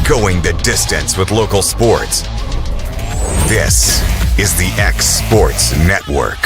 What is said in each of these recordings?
Going the distance with local sports. This is the X Sports Network.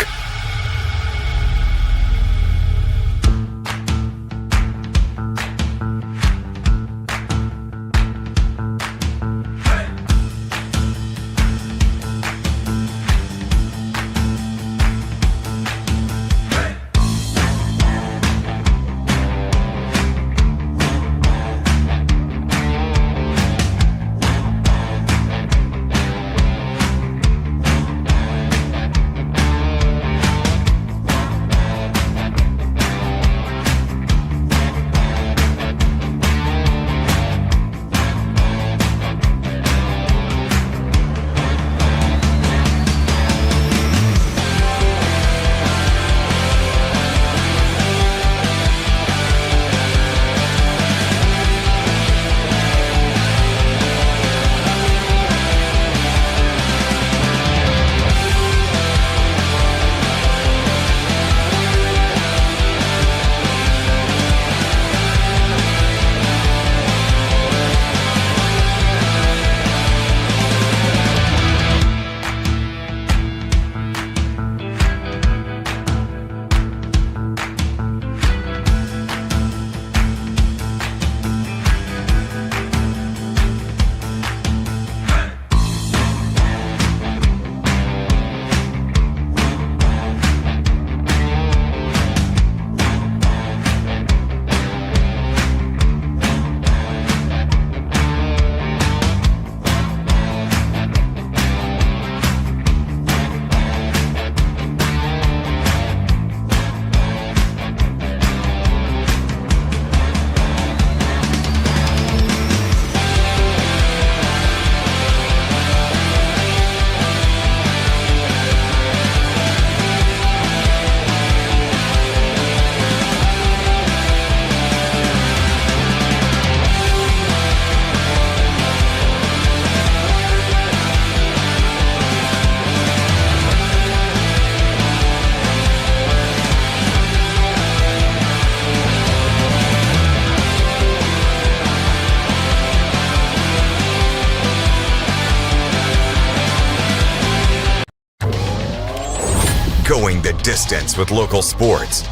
Going the distance with local sports.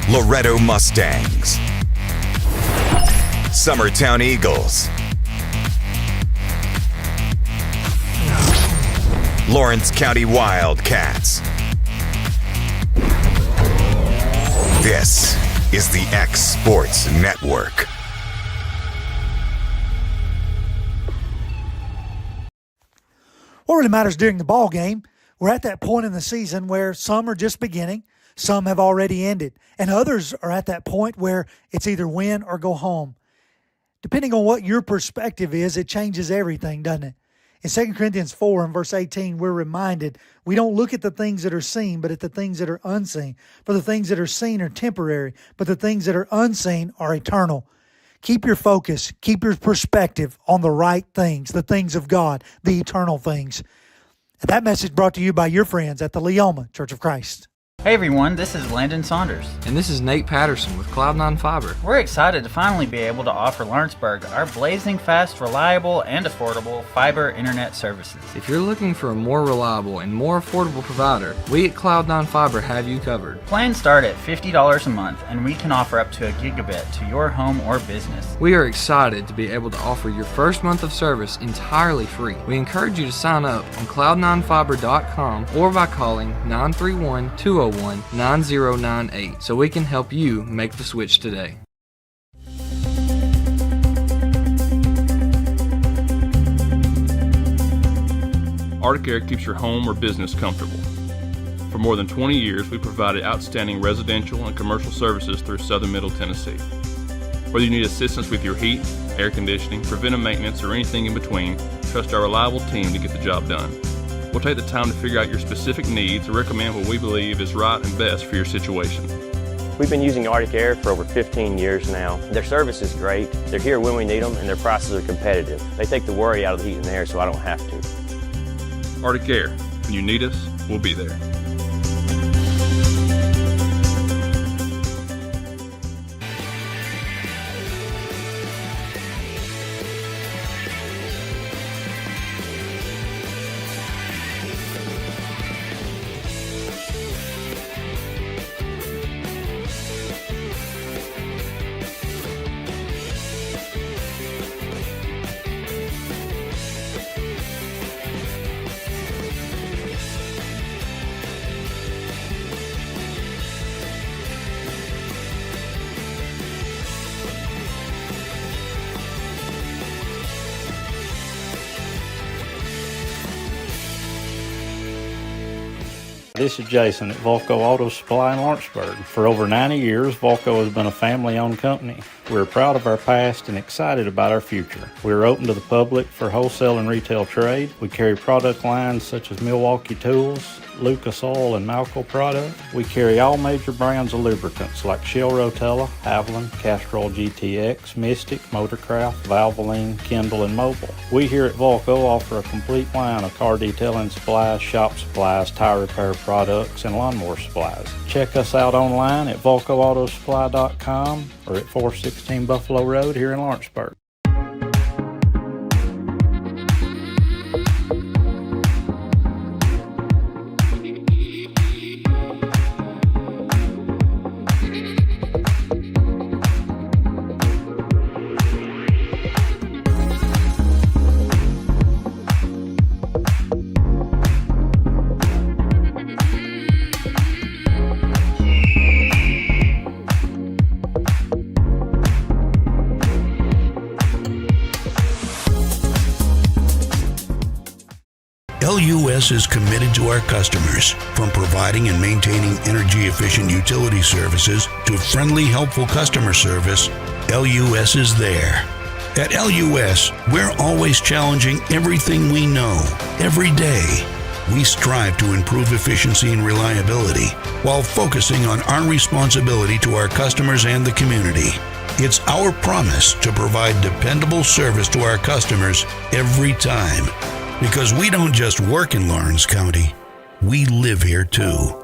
Loretto Mustangs. Summertown Eagles. Lawrence County Wildcats. This is the X Sports Network. What really matters during the ball game, we're at that point in the season where some are just beginning, some have already ended, and others are at that point where it's either win or go home. Depending on what your perspective is, it changes everything, doesn't it? In 2 Corinthians 4 and verse 18, we're reminded we don't look at the things that are seen, but at the things that are unseen. For the things that are seen are temporary, but the things that are unseen are eternal. Keep your focus, keep your perspective on the right things, the things of God, the eternal things. And that message brought to you by your friends at the Leoma Church of Christ. Hey everyone, this is Landon Saunders. And this is Nate Patterson with Cloud9 Fiber. We're excited to finally be able to offer Lawrenceburg our blazing fast, reliable, and affordable fiber internet services. If you're looking for a more reliable and more affordable provider, we at Cloud9 Fiber have you covered. Plans start at $50 a month, and we can offer up to a gigabit to your home or business. We are excited to be able to offer your first month of service entirely free. We encourage you to sign up on cloud9fiber.com or by calling 931-201-9098 so we can help you make the switch today. Arctic Air keeps your home or business comfortable. For more than 20 years, we've provided outstanding residential and commercial services through southern Middle Tennessee. Whether you need assistance with your heat, air conditioning, preventive maintenance, or anything in between, trust our reliable team to get the job done. We'll take the time to figure out your specific needs and recommend what we believe is right and best for your situation. We've been using Arctic Air for over 15 years now. Their service is great, they're here when we need them, and their prices are competitive. They take the worry out of the heat and air so I don't have to. Arctic Air, when you need us, we'll be there. This is Jason at Volco Auto Supply in Lawrenceburg. For over 90 years, Volco has been a family-owned company. We're proud of our past and excited about our future. We're open to the public for wholesale and retail trade. We carry product lines such as Milwaukee Tools, Lucas Oil, and Malco products. We carry all major brands of lubricants like Shell Rotella, Haviland, Castrol GTX, Mystic, Motorcraft, Valvoline, Kindle, and Mobil. We here at Volco offer a complete line of car detailing supplies, shop supplies, tire repair products, and lawnmower supplies. Check us out online at VolcoAutosupply.com or at 416 Buffalo Road here in Lawrenceburg. LUS is committed to our customers. From providing and maintaining energy-efficient utility services to friendly, helpful customer service, LUS is there. At LUS, we're always challenging everything we know, every day. We strive to improve efficiency and reliability while focusing on our responsibility to our customers and the community. It's our promise to provide dependable service to our customers every time. Because we don't just work in Lawrence County, we live here too.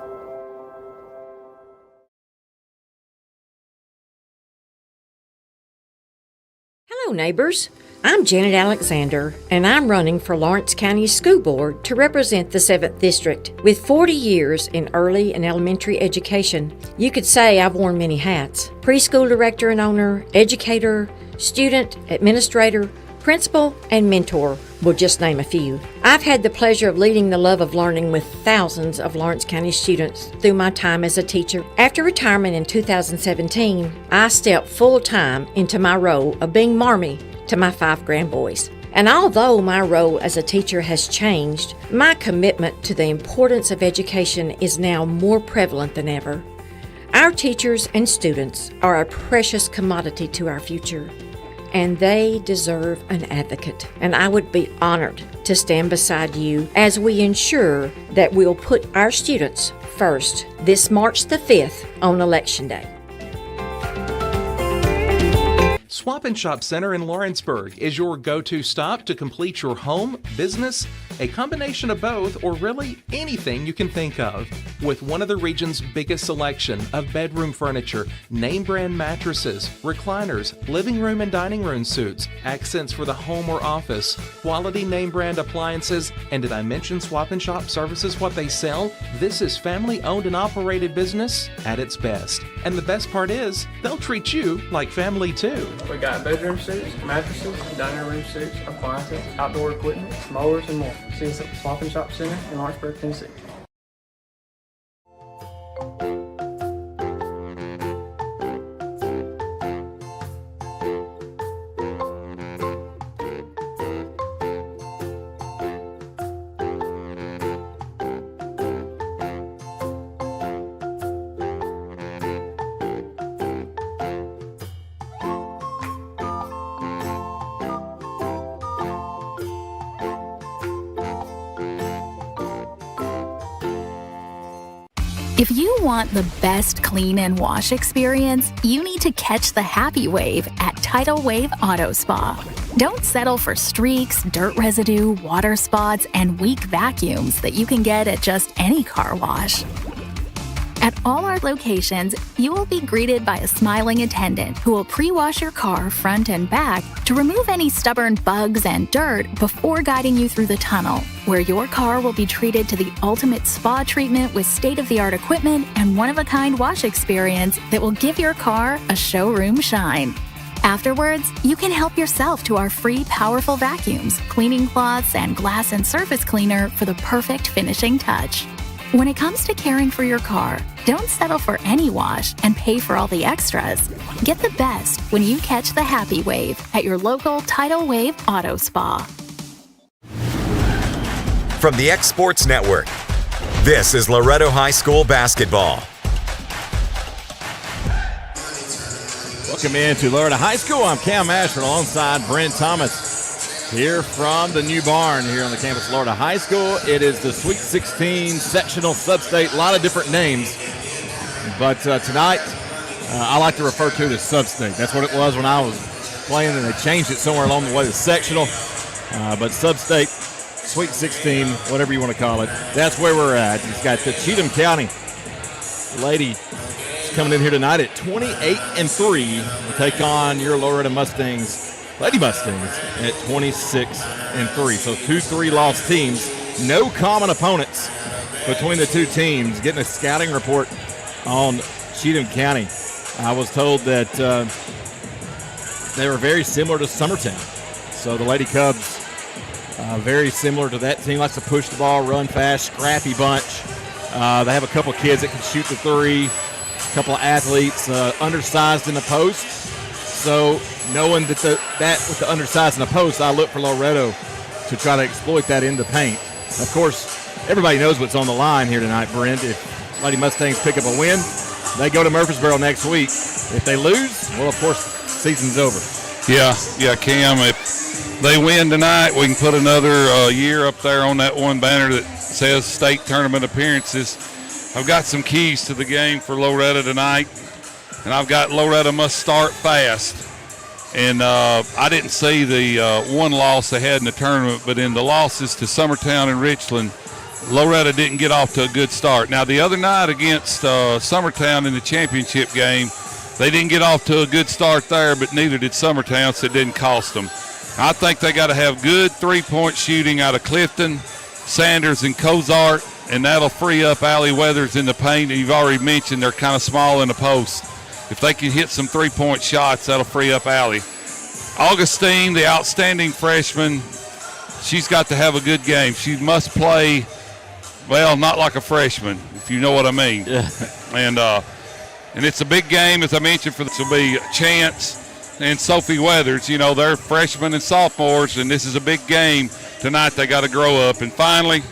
Hello, neighbors. I'm Janet Alexander, and I'm running for Lawrence County School Board to represent the 7th District. With 40 years in early and elementary education, you could say I've worn many hats. Preschool director and owner, educator, student, administrator, principal, and mentor, will just name a few. I've had the pleasure of leading the love of learning with thousands of Lawrence County students through my time as a teacher. After retirement in 2017, I stepped full-time into my role of being Marmee to my 5 grandboys. And although my role as a teacher has changed, my commitment to the importance of education is now more prevalent than ever. Our teachers and students are a precious commodity to our future, and they deserve an advocate. And I would be honored to stand beside you as we ensure that we'll put our students first this March the 5th on Election Day. Swap and Shop Center in Lawrenceburg is your go-to stop to complete your home, business, a combination of both, or really anything you can think of. With one of the region's biggest selection of bedroom furniture, name brand mattresses, recliners, living room and dining room suites, accents for the home or office, quality name brand appliances, and did I mention Swap and Shop services what they sell? This is family owned and operated business at its best. And the best part is, they'll treat you like family too. We got bedroom suites, mattresses, dining room suites, appliances, outdoor equipment, mowers, and more. See us at the Swap and Shop Center in Lawrenceburg, Tennessee. If you want the best clean and wash experience, you need to catch the happy wave at Tidal Wave Auto Spa. Don't settle for streaks, dirt residue, water spots, and weak vacuums that you can get at just any car wash. At all our locations, you will be greeted by a smiling attendant who will pre-wash your car front and back to remove any stubborn bugs and dirt before guiding you through the tunnel, where your car will be treated to the ultimate spa treatment with state-of-the-art equipment and one-of-a-kind wash experience that will give your car a showroom shine. Afterwards, you can help yourself to our free powerful vacuums, cleaning cloths, and glass and surface cleaner for the perfect finishing touch. When it comes to caring for your car, don't settle for any wash and pay for all the extras. Get the best when you catch the happy wave at your local Tidal Wave Auto Spa. From the X Sports Network, This is Loretto High School basketball. Welcome into Loretto High School. I'm Cam Ashford alongside Brent Thomas here from the new barn here on the campus of Loretto High School. It is the Sweet 16 sectional sub-state, a lot of different names. But tonight, I like to refer to it as sub-state. That's what it was when I was playing, and they changed it somewhere along the way to sectional. But sub-state, Sweet 16, whatever you want to call it, that's where we're at. It's got the Cheatham County lady coming in here tonight at 28-3 to take on your Loretto Mustangs, Lady Mustangs, at 26-3. So 2 3-loss teams, no common opponents between the two teams. Getting a scouting report on Cheatham County. I was told that they were very similar to Summertown. So the Lady Cubs, very similar to that team, likes to push the ball, run fast, scrappy bunch. They have a couple kids that can shoot the three, a couple of athletes, undersized in the post. So knowing that with the undersized in the post, I look for Loretto to try to exploit that in the paint. Of course, everybody knows what's on the line here tonight, Brent. If Lady Mustangs pick up a win, they go to Murfreesboro next week. If they lose, well, of course, season's over. Yeah, Cam, if they win tonight, we can put another year up there on that one banner that says state tournament appearances. I've got some keys to the game for Loretto tonight, and I've got Loretto must start fast. And I didn't see the one loss they had in the tournament, but in the losses to Summertown and Richland, Loretto didn't get off to a good start. Now, the other night against Summertown in the championship game, they didn't get off to a good start there, but neither did Summertown, so it didn't cost them. I think they got to have good three-point shooting out of Clifton, Sanders, and Cozart, and that'll free up Allie Weathers in the paint. You've already mentioned they're kind of small in the post. If they can hit some three-point shots, that'll free up Allie. Augustine, the outstanding freshman, she's got to have a good game. She must play, well, not like a freshman, if you know what I mean. Yeah. And it's a big game, as I mentioned, for this will be Chance and Sophie Weathers. You know, they're freshmen and sophomores, and this is a big game tonight. They got to grow up. And finally,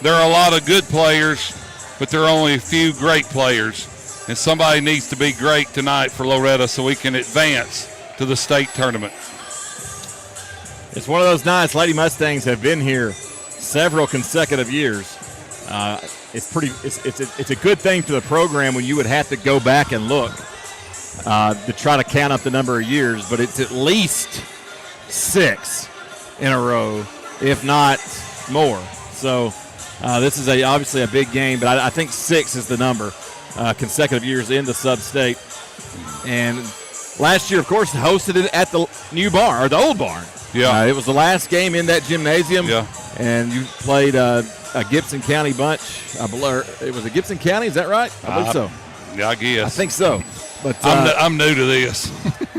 there are a lot of good players, but there are only a few great players. And somebody needs to be great tonight for Loretto so we can advance to the state tournament. It's one of those nights. Lady Mustangs have been here several consecutive years. It's a good thing for the program when you would have to go back and look to try to count up the number of years, but it's at least 6 in a row, if not more. So this is obviously a big game, but I think 6 is the number, consecutive years in the sub-state. And last year, of course, hosted it at the new barn, or the old barn. Yeah. It was the last game in that gymnasium. Yeah. And you played a Gibson County bunch. It was a Gibson County, is that right? I believe so. Yeah, I guess. I think so. But I'm new to this.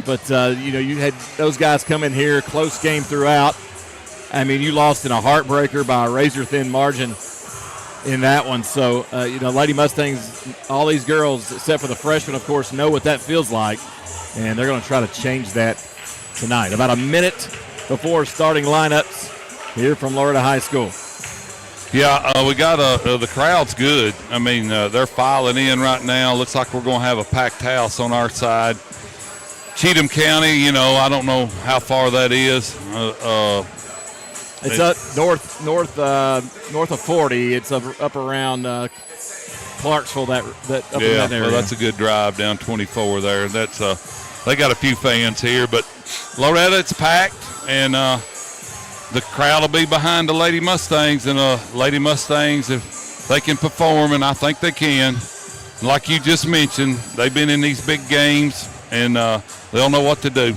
But, you had those guys come in here, close game throughout. I mean, you lost in a heartbreaker by a razor-thin margin in that one. So, Lady Mustangs, all these girls, except for the freshmen, of course, know what that feels like. And they're going to try to change that tonight. About a minute before starting lineups here from Loretto High School. Yeah, we got the crowd's good. I mean, they're filing in right now. Looks like we're going to have a packed house on our side. Cheatham County, I don't know how far that is. It's up north of 40. It's up around Clarksville. That up in that area. Well, that's a good drive down 24 there. That's they got a few fans here, but Loretto, it's packed, and the crowd will be behind the Lady Mustangs, and Lady Mustangs, if they can perform, and I think they can, like you just mentioned, they've been in these big games, and they'll know what to do.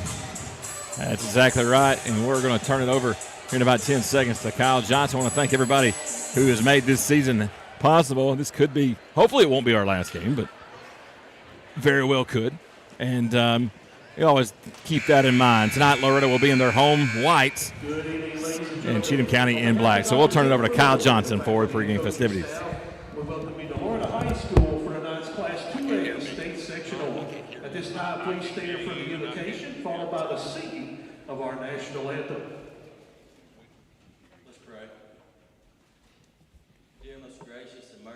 That's exactly right, and we're going to turn it over here in about 10 seconds to Kyle Johnson. I want to thank everybody who has made this season possible. This could be, hopefully it won't be our last game, but very well could. And you always keep that in mind. Tonight, Loretto will be in their home whites and Cheatham County in black. So we'll turn it over to Kyle Johnson for pregame festivities. We're welcoming to Loretto High School for tonight's Class 2A state sectional. At this time, please stand for the invocation, followed by the singing of our national anthem. Let's pray. Dear most gracious and merciful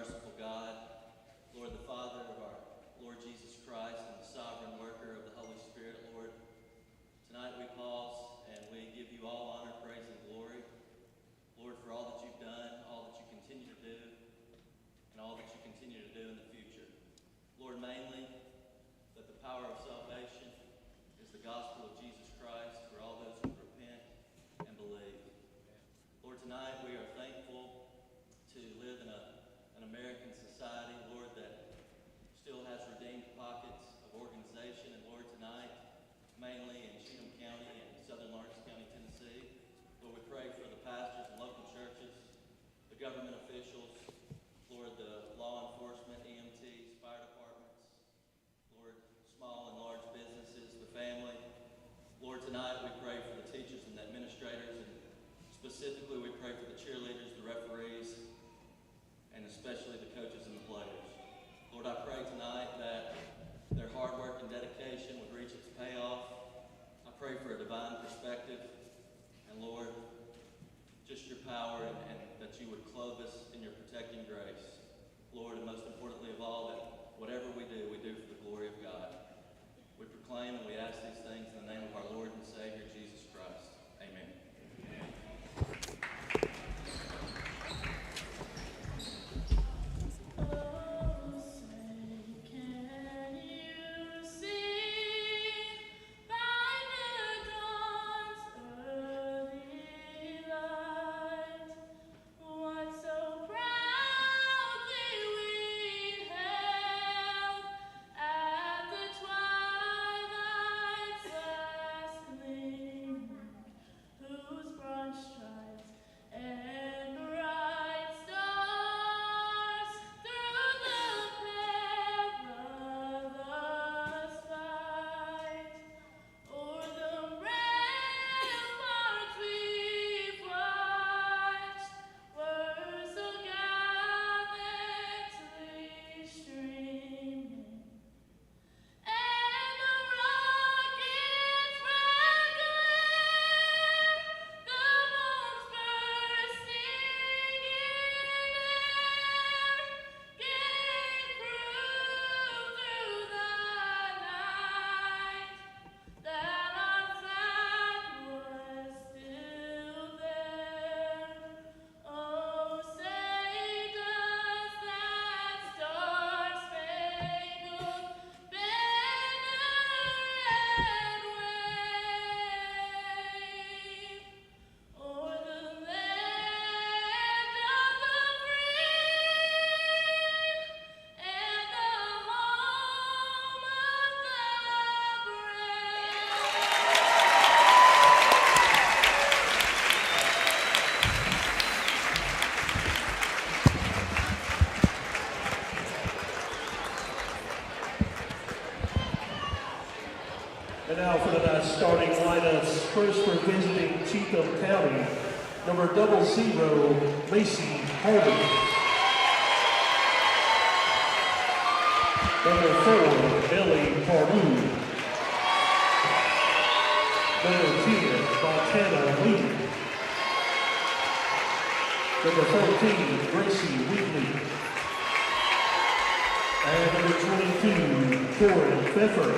tonight, we pray for the teachers and the administrators, and specifically we pray for the cheerleaders, the referees, and especially the coaches and the players. Lord, I pray tonight that their hard work and dedication would reach its payoff. I pray for a divine perspective, and Lord, just your power and that you would clothe us in your protecting grace. Lord, and most importantly of all, that whatever we do for the glory of God. We proclaim and we ask these things in the name of our Lord and Savior, Jesus Christ. Amen. And now for tonight's starting lineups. First for visiting Cheatham County, number 00, Macy Harvey. Number 4, Ellie Pardue. Number 10, Montana Lee. Number 14, Gracie Wheatley. And number 22, Corin Pfeffer.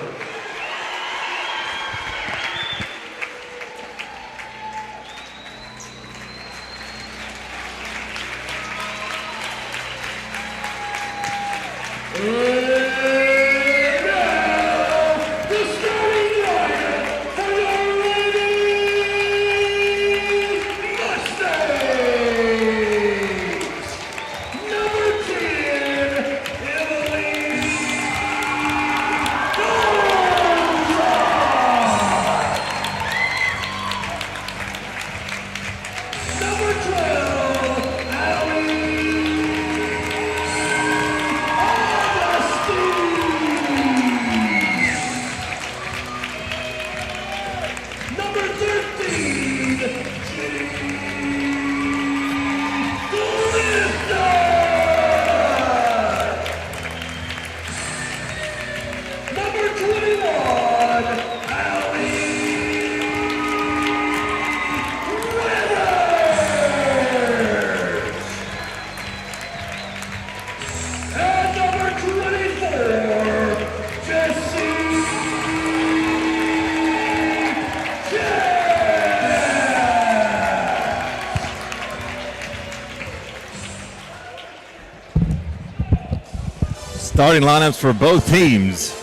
Starting lineups for both teams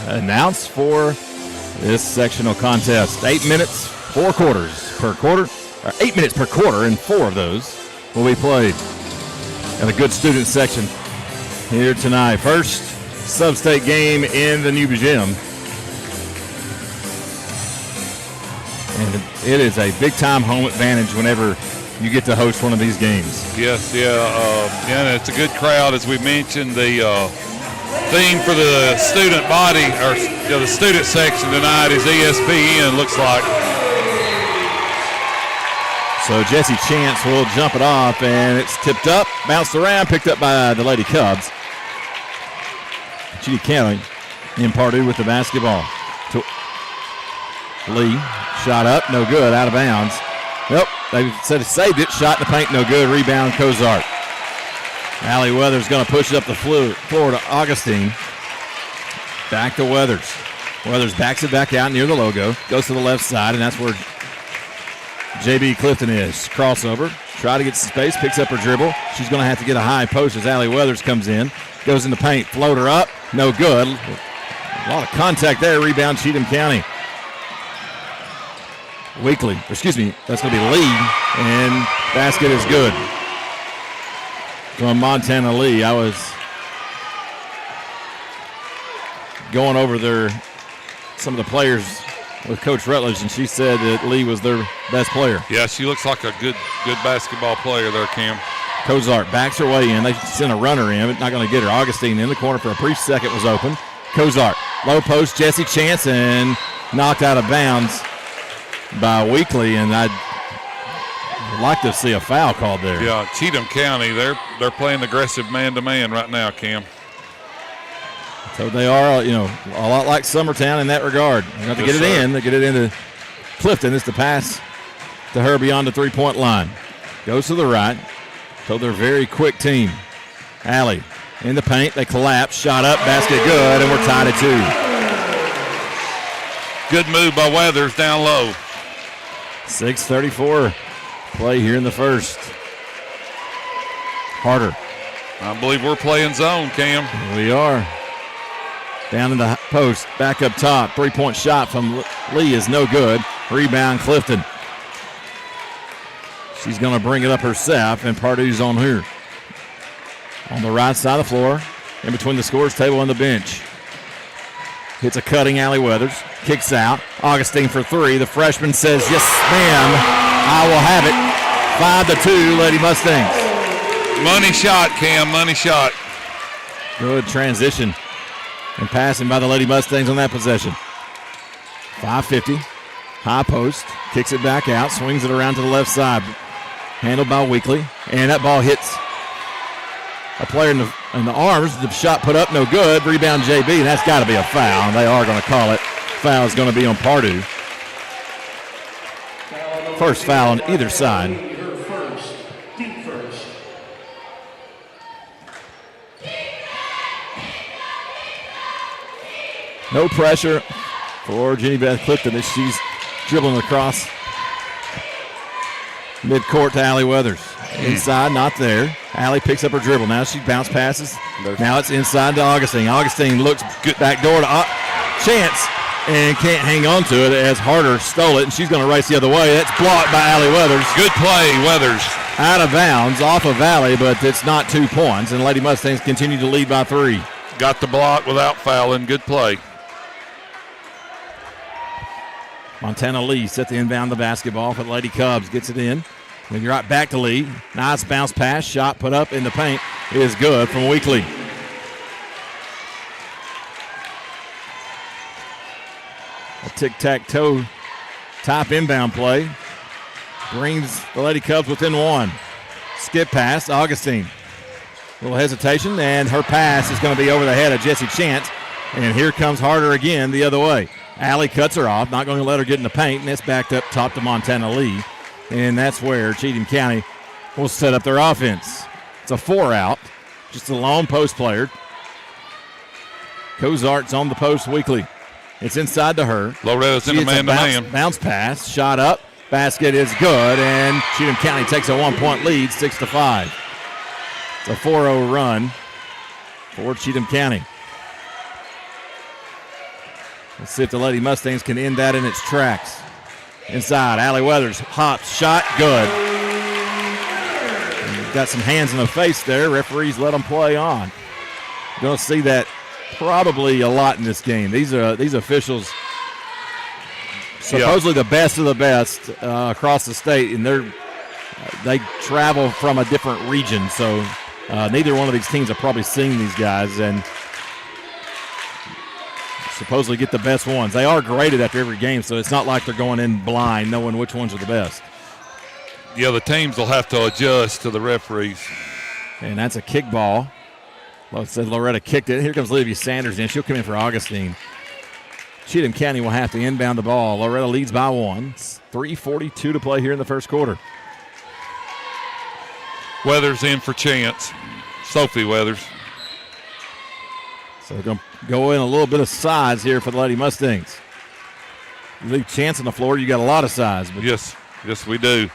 announced for this sectional contest. 8 minutes, 4 quarters per quarter, or 8 minutes per quarter, and 4 of those will be played in the good student section here tonight. First sub-state game in the new gym. And it is a big-time home advantage whenever you get to host one of these games. Yes, and it's a good crowd, as we mentioned. The theme for the student body, or the student section tonight is ESPN, looks like. So Jesse Chance will jump it off, and it's tipped up, bounced around, picked up by the Lady Cubs. Cheatham County in Pardue with the basketball. Lee, shot up, no good, out of bounds. Nope, they said it saved it, shot in the paint, no good, rebound Cozart. Allie Weathers going to push it up the floor to Augustine. Back to Weathers. Weathers backs it back out near the logo, goes to the left side, and that's where JB Clifton is. Crossover, try to get some space, picks up her dribble. She's going to have to get a high post as Allie Weathers comes in. Goes in the paint, floater up, no good. A lot of contact there, rebound Cheatham County. That's going to be Lee, and basket is good. From Montana Lee. I was going over some of the players with Coach Rutledge, and she said that Lee was their best player. Yeah, she looks like a good basketball player there, Cam. Cozart backs her way in. They sent a runner in, but not going to get her. Augustine in the corner for a brief second was open. Cozart, low post, Jesse Chance, and knocked out of bounds by Weekly, and I'd like to see a foul called there. Yeah, Cheatham County, they're playing aggressive man-to-man right now, Cam. So they are, a lot like Summertown in that regard. They have to get it in. They get it into Clifton. It's the pass to her beyond the three-point line. Goes to the right. So they're a very quick team. Allie in the paint. They collapse. Shot up. Basket good, and we're tied at 2. Good move by Weathers down low. 6:34 play here in the first. Harder. I believe we're playing zone, Cam. We are. Down in the post, back up top. Three-point shot from Lee is no good. Rebound Clifton. She's going to bring it up herself, and Pardue's on her. On the right side of the floor, in between the scores table and the bench. Hits a cutting Allie Weathers. Kicks out. Augustine for three. The freshman says, yes, ma'am. I will have it. 5-2, Lady Mustangs. Money shot, Cam. Money shot. Good transition and passing by the Lady Mustangs on that possession. 5:50. High post. Kicks it back out. Swings it around to the left side. Handled by Weekly. And that ball hits a player in the arms. The shot put up, no good. Rebound JB, and that's got to be a foul. They are going to call it. Foul is going to be on Pardue. First foul on either side. No pressure for Jenny Beth Clifton as she's dribbling across midcourt to Allie Weathers. Inside, not there. Allie picks up her dribble. Now she bounce passes. Now it's inside to Augustine. Augustine looks good back door to Chance and can't hang on to it as Harder stole it, and she's going to race the other way. That's blocked by Allie Weathers. Good play, Weathers. Out of bounds, off of Allie, but it's not 2 points, and Lady Mustangs continue to lead by 3. Got the block without fouling. Good play. Montana Lee set the inbound the basketball for the Lady Cubs. Gets it in. Then you're right back to Lee. Nice bounce pass. Shot put up in the paint is good from Weekly. A tic-tac-toe type inbound play. Brings the Lady Cubs within 1. Skip pass. Augustine. A little hesitation, and her pass is going to be over the head of Jesse Chance. And here comes Harder again the other way. Allie cuts her off, not going to let her get in the paint, and it's backed up top to Montana Lee. And that's where Cheatham County will set up their offense. It's a 4-out, just a lone post player. Cozart's on the post Weekly. It's inside to her. Loretto's in the man-to-man. Bounce pass, shot up, basket is good, and Cheatham County takes a 1-point lead, 6-5. It's a 4-0 run for Cheatham County. Let's see if the Lady Mustangs can end that in its tracks. Inside, Allie Weathers hops, shot, good. And got some hands in the face there. Referees let them play on. Going to see that probably a lot in this game. These officials, supposedly the best of the best across the state, and they travel from a different region. So neither one of these teams have probably seen these guys, and supposedly get the best ones. They are graded after every game, so it's not like they're going in blind knowing which ones are the best. Yeah, the teams will have to adjust to the referees. And that's a kick ball. Like I said, Loretto kicked it. Here comes Olivia Sanders in. She'll come in for Augustine. Cheatham County will have to inbound the ball. Loretto leads by 1. It's 3:42 to play here in the first quarter. Weathers in for Chance. Sophie Weathers. So they're going to go in a little bit of size here for the Lady Mustangs. You leave Chance on the floor, you got a lot of size. But yes, we do.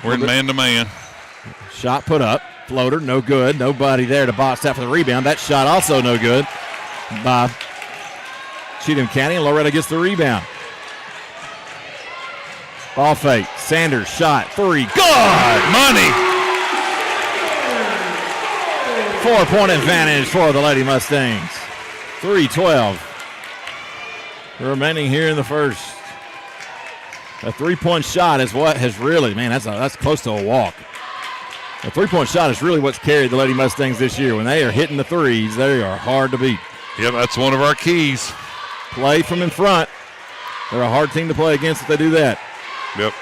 We're in man-to-man. Shot put up. Floater, no good. Nobody there to box out for the rebound. That shot also no good by Cheatham County, and Loretto gets the rebound. Ball fake. Sanders shot. 3. Good! Money! 4-point advantage for the Lady Mustangs. 3:12 remaining here in the first. A 3-point shot is what has really, man, that's close to a walk. A 3-point shot is really what's carried the Lady Mustangs this year. When they are hitting the threes, they are hard to beat. Yep, that's one of our keys. Play from in front. They're a hard team to play against if they do that. Yep.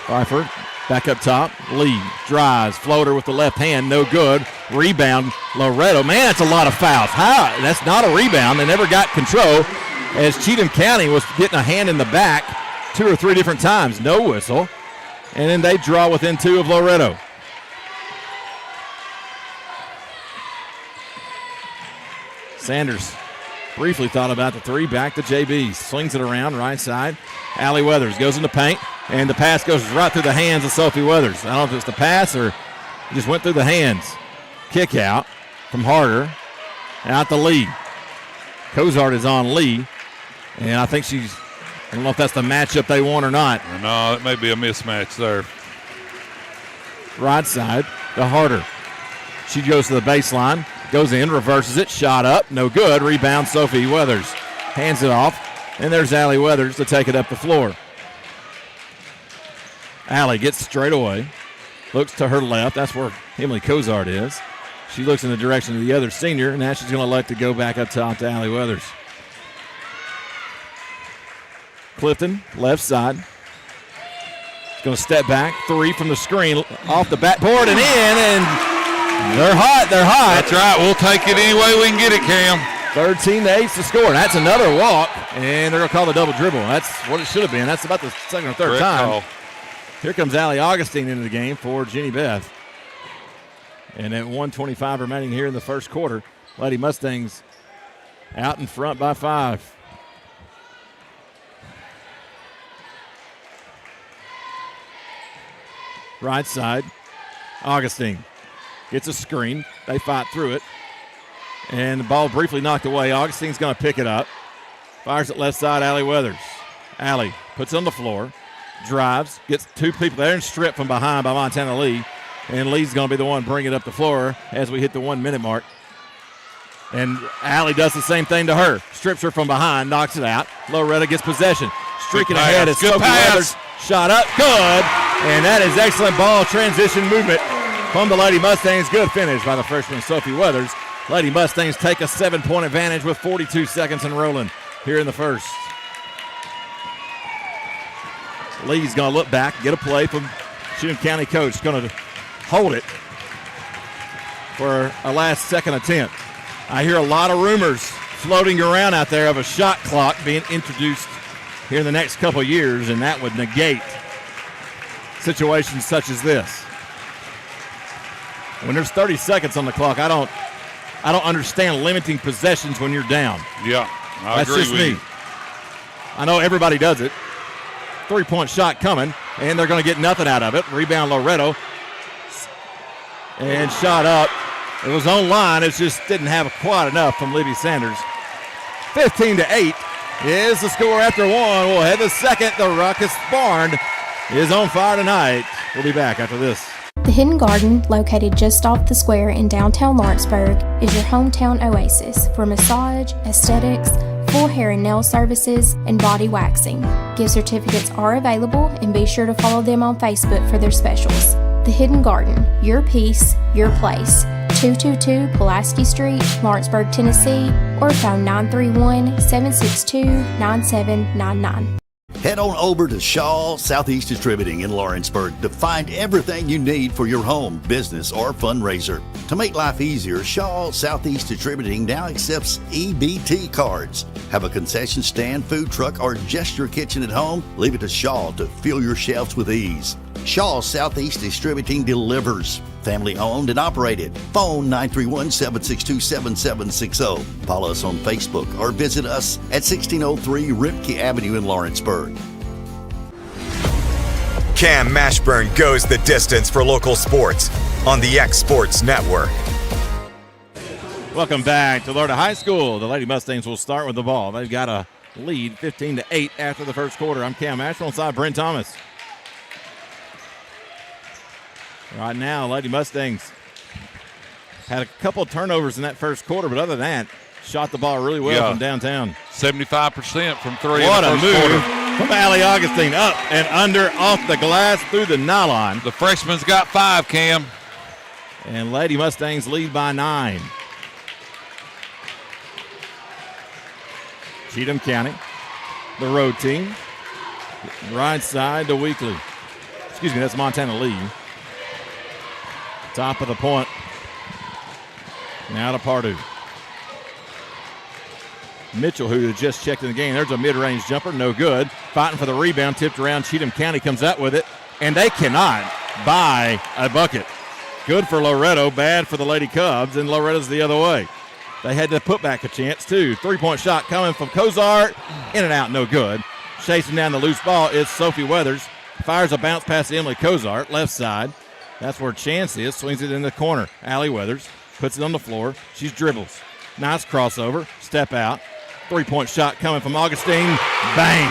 Pfeiffer back up top. Lee drives. Floater with the left hand. No good. Rebound. Loretto. Man, that's a lot of fouls. How? That's not a rebound. They never got control as Cheatham County was getting a hand in the back 2 or 3 different times. No whistle. And then they draw within 2 of Loretto. Sanders briefly thought about the 3. Back to JB. Swings it around right side. Allie Weathers goes in the paint. And the pass goes right through the hands of Sophie Weathers. I don't know if it's the pass or it just went through the hands. Kick out from Harder. Out to Lee. Cozart is on Lee. And I think I don't know if that's the matchup they want or not. No, it may be a mismatch there. Right side to Harder. She goes to the baseline. Goes in, reverses it, shot up, no good. Rebound, Sophie Weathers. Hands it off, and there's Allie Weathers to take it up the floor. Allie gets straight away, looks to her left. That's where Emily Cozart is. She looks in the direction of the other senior, and now she's going to elect to go back up top to Allie Weathers. Clifton, left side. She's going to step back, 3 from the screen, off the backboard and in, and they're hot. That's right. We'll take it any way we can get it, Cam. 13-8 to score. That's another walk, and they're going to call the double dribble. That's what it should have been. That's about the second or third Correct time. Call. Here comes Allie Augustine into the game for Jenny Beth. And at 1:25 remaining here in the first quarter, Lady Mustangs out in front by 5. Right side, Augustine gets a screen. They fight through it. And the ball briefly knocked away. Augustine's going to pick it up. Fires it left side, Allie Weathers. Allie puts it on the floor, drives, gets 2 people there and stripped from behind by Montana Lee. And Lee's going to be the one bringing it up the floor as we hit the 1-minute mark. And Allie does the same thing to her. Strips her from behind, knocks it out. Loretto gets possession. Streaking ahead is Sophie Weathers. Shot up, good. And that is excellent ball transition movement from the Lady Mustangs. Good finish by the freshman Sophie Weathers. Lady Mustangs take a 7-point advantage with 42 seconds and rolling here in the first. Lee's going to look back, get a play from Cheatham County coach. Going to hold it for a last second attempt. I hear a lot of rumors floating around out there of a shot clock being introduced here in the next couple of years, and that would negate situations such as this. When there's 30 seconds on the clock, I don't understand limiting possessions when you're down. Yeah, I agree with you. I know everybody does it. 3-point shot coming, and they're going to get nothing out of it. Rebound Loretto. And shot up. It was on line. It just didn't have quite enough from Libby Sanders. 15-8 is the score after 1. We'll head the second. The Ruckus Barn is on fire tonight. We'll be back after this. The Hidden Garden, located just off the square in downtown Lawrenceburg, is your hometown oasis for massage, aesthetics, full hair and nail services, and body waxing. Gift certificates are available, and be sure to follow them on Facebook for their specials. The Hidden Garden, your peace, your place. 222 Pulaski Street, Lawrenceburg, Tennessee, or phone 931-762-9799. Head on over to Shaw Southeast Distributing in Lawrenceburg to find everything you need for your home, business, or fundraiser. To make life easier, Shaw Southeast Distributing now accepts EBT cards. Have a concession stand, food truck, or just your kitchen at home? Leave it to Shaw to fill your shelves with ease. Shaw Southeast Distributing delivers. Family owned and operated. Phone 931-762-7760. Follow us on Facebook or visit us at 1603 Ripke Avenue in Lawrenceburg. Cam Mashburn goes the distance for local sports on the X Sports Network. Welcome back to Loretto High School. The Lady Mustangs will start with the ball. They've got a lead 15-8 after the first quarter. I'm Cam Mashburn alongside Brent Thomas. Right now, Lady Mustangs had a couple of turnovers in that first quarter, but other than that, shot the ball really well from downtown. 75% from three. What in the a first move quarter. from Allie Augustine. Up and under, off the glass, through the nylon. The freshman's got 5, Cam. And Lady Mustangs lead by 9. Cheatham County, the road team. Right side to Weekly. Excuse me, that's Montana Lee. Top of the point. Now to Pardue. Mitchell, who had just checked in the game. There's a mid-range jumper, no good. Fighting for the rebound, tipped around. Cheatham County comes out with it, and they cannot buy a bucket. Good for Loretto, bad for the Lady Cubs, and Loretto's the other way. They had to put back a chance, too. Three-point shot coming from Cozart. In and out, no good. Chasing down the loose ball is Sophie Weathers. Fires a bounce past Emily Cozart, left side. That's where Chance is. Swings it in the corner. Allie Weathers puts it on the floor. She dribbles. Nice crossover. Step out. Three-point shot coming from Augustine. Bang.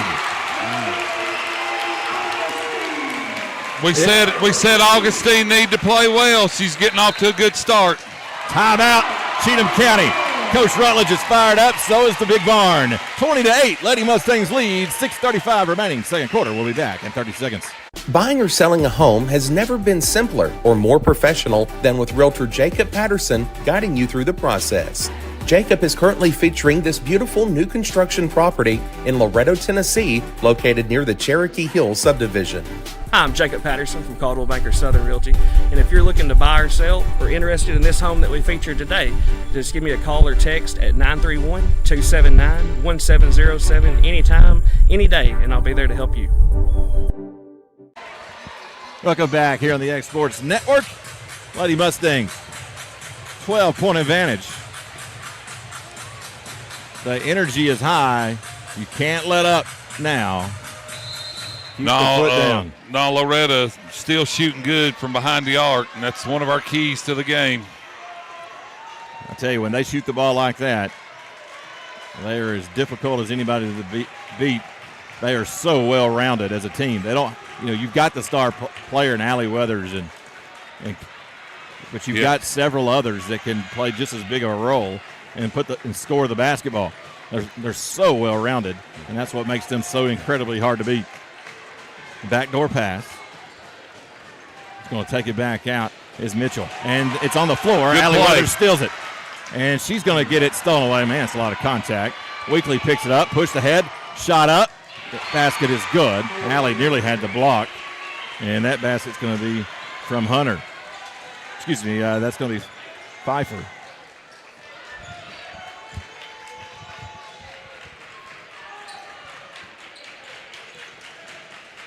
We said Augustine need to play well. She's getting off to a good start. Timeout. Cheatham County. Coach Rutledge is fired up. So is the Big Barn. 20-8. Lady Mustangs lead. 6:35 remaining. Second quarter. We'll be back in 30 seconds. Buying or selling a home has never been simpler or more professional than with Realtor Jacob Patterson guiding you through the process. Jacob is currently featuring this beautiful new construction property in Loretto, Tennessee, located near the Cherokee Hill subdivision. Hi, I'm Jacob Patterson from Caldwell Banker Southern Realty, and if you're looking to buy or sell or interested in this home that we featured today, just give me a call or text at 931-279-1707 anytime, any day, and I'll be there to help you. Welcome back here on the X Sports Network. Lady Mustangs, 12-point advantage. The energy is high. You can't let up now. Keep the foot down. No, Loretta still shooting good from behind the arc, and that's one of our keys to the game. I tell you, when they shoot the ball like that, they are as difficult as anybody to beat. They are so well-rounded as a team. They don't, you've got the star player in Allie Weathers, but you've got several others that can play just as big of a role and score the basketball. They're so well-rounded, and that's what makes them so incredibly hard to beat. Backdoor pass. He's going to take it back out is Mitchell, and it's on the floor. Allie Weathers steals it, and she's going to get it stolen away. Man, it's a lot of contact. Weekly picks it up, pushed ahead, shot up. The basket is good. Allie nearly had the block, and that basket's going to be from Hunter. Excuse me, that's going to be Pfeiffer.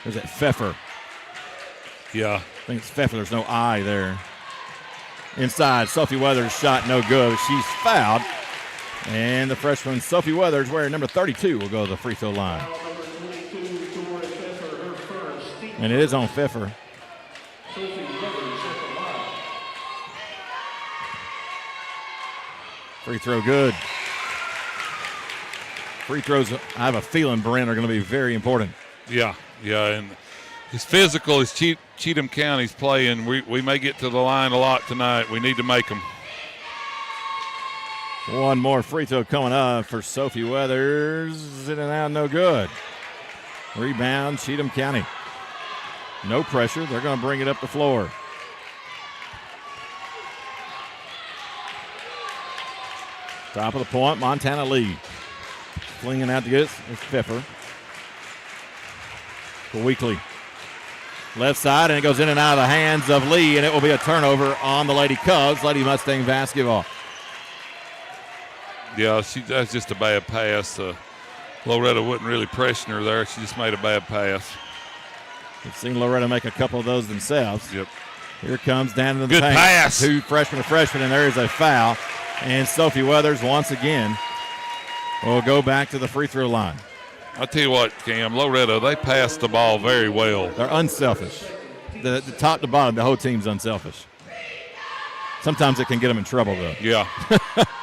There's that Pfeffer. Yeah. I think it's Pfeffer. There's no I there. Inside, Sophie Weathers shot no good. She's fouled. And the freshman, Sophie Weathers, wearing number 32, will go to the free throw line. And it is on Pfeffer. Free throw good. Free throws, I have a feeling, Brent, are going to be very important. Yeah, and as physical as Cheatham County's playing, we may get to the line a lot tonight. We need to make them. One more free throw coming up for Sophie Weathers. In and out, no good. Rebound, Cheatham County. No pressure. They're going to bring it up the floor. Top of the point, Montana Lee. Flinging out to get it. It's Pfeffer. For Weekly. Left side, and it goes in and out of the hands of Lee, and it will be a turnover on the Lady Cubs. Lady Mustang basketball. Yeah, that's just a bad pass. Loretto wasn't really pressing her there. She just made a bad pass. We've seen Loretto make a couple of those themselves. Yep. Here comes down to the Good paint. pass. 2 freshmen to freshman, and there is a foul. And Sophie Weathers once again will go back to the free throw line. I'll tell you what, Cam, Loretto, they passed the ball very well. They're unselfish. The top to bottom, the whole team's unselfish. Sometimes it can get them in trouble, though. Yeah.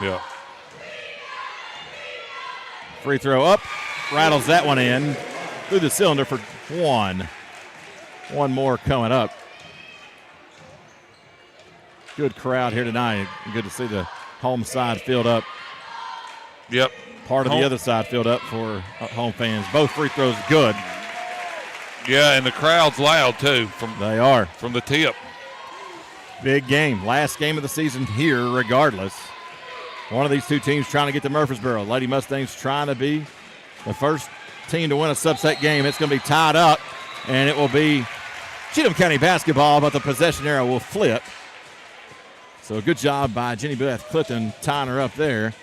Yeah. Free throw up. Rattles that one in through the cylinder for one. One more coming up. Good crowd here tonight. Good to see the home side filled up. Yep. Part of the other side filled up for home fans. Both free throws good. Yeah, and the crowd's loud, too. They are. From the tip. Big game. Last game of the season here, regardless. One of these two teams trying to get to Murfreesboro. Lady Mustangs trying to be the first team to win a subset game. It's going to be tied up, and it will be Cheatham County basketball, but the possession arrow will flip. So a good job by Jenny Beth Clifton tying her up there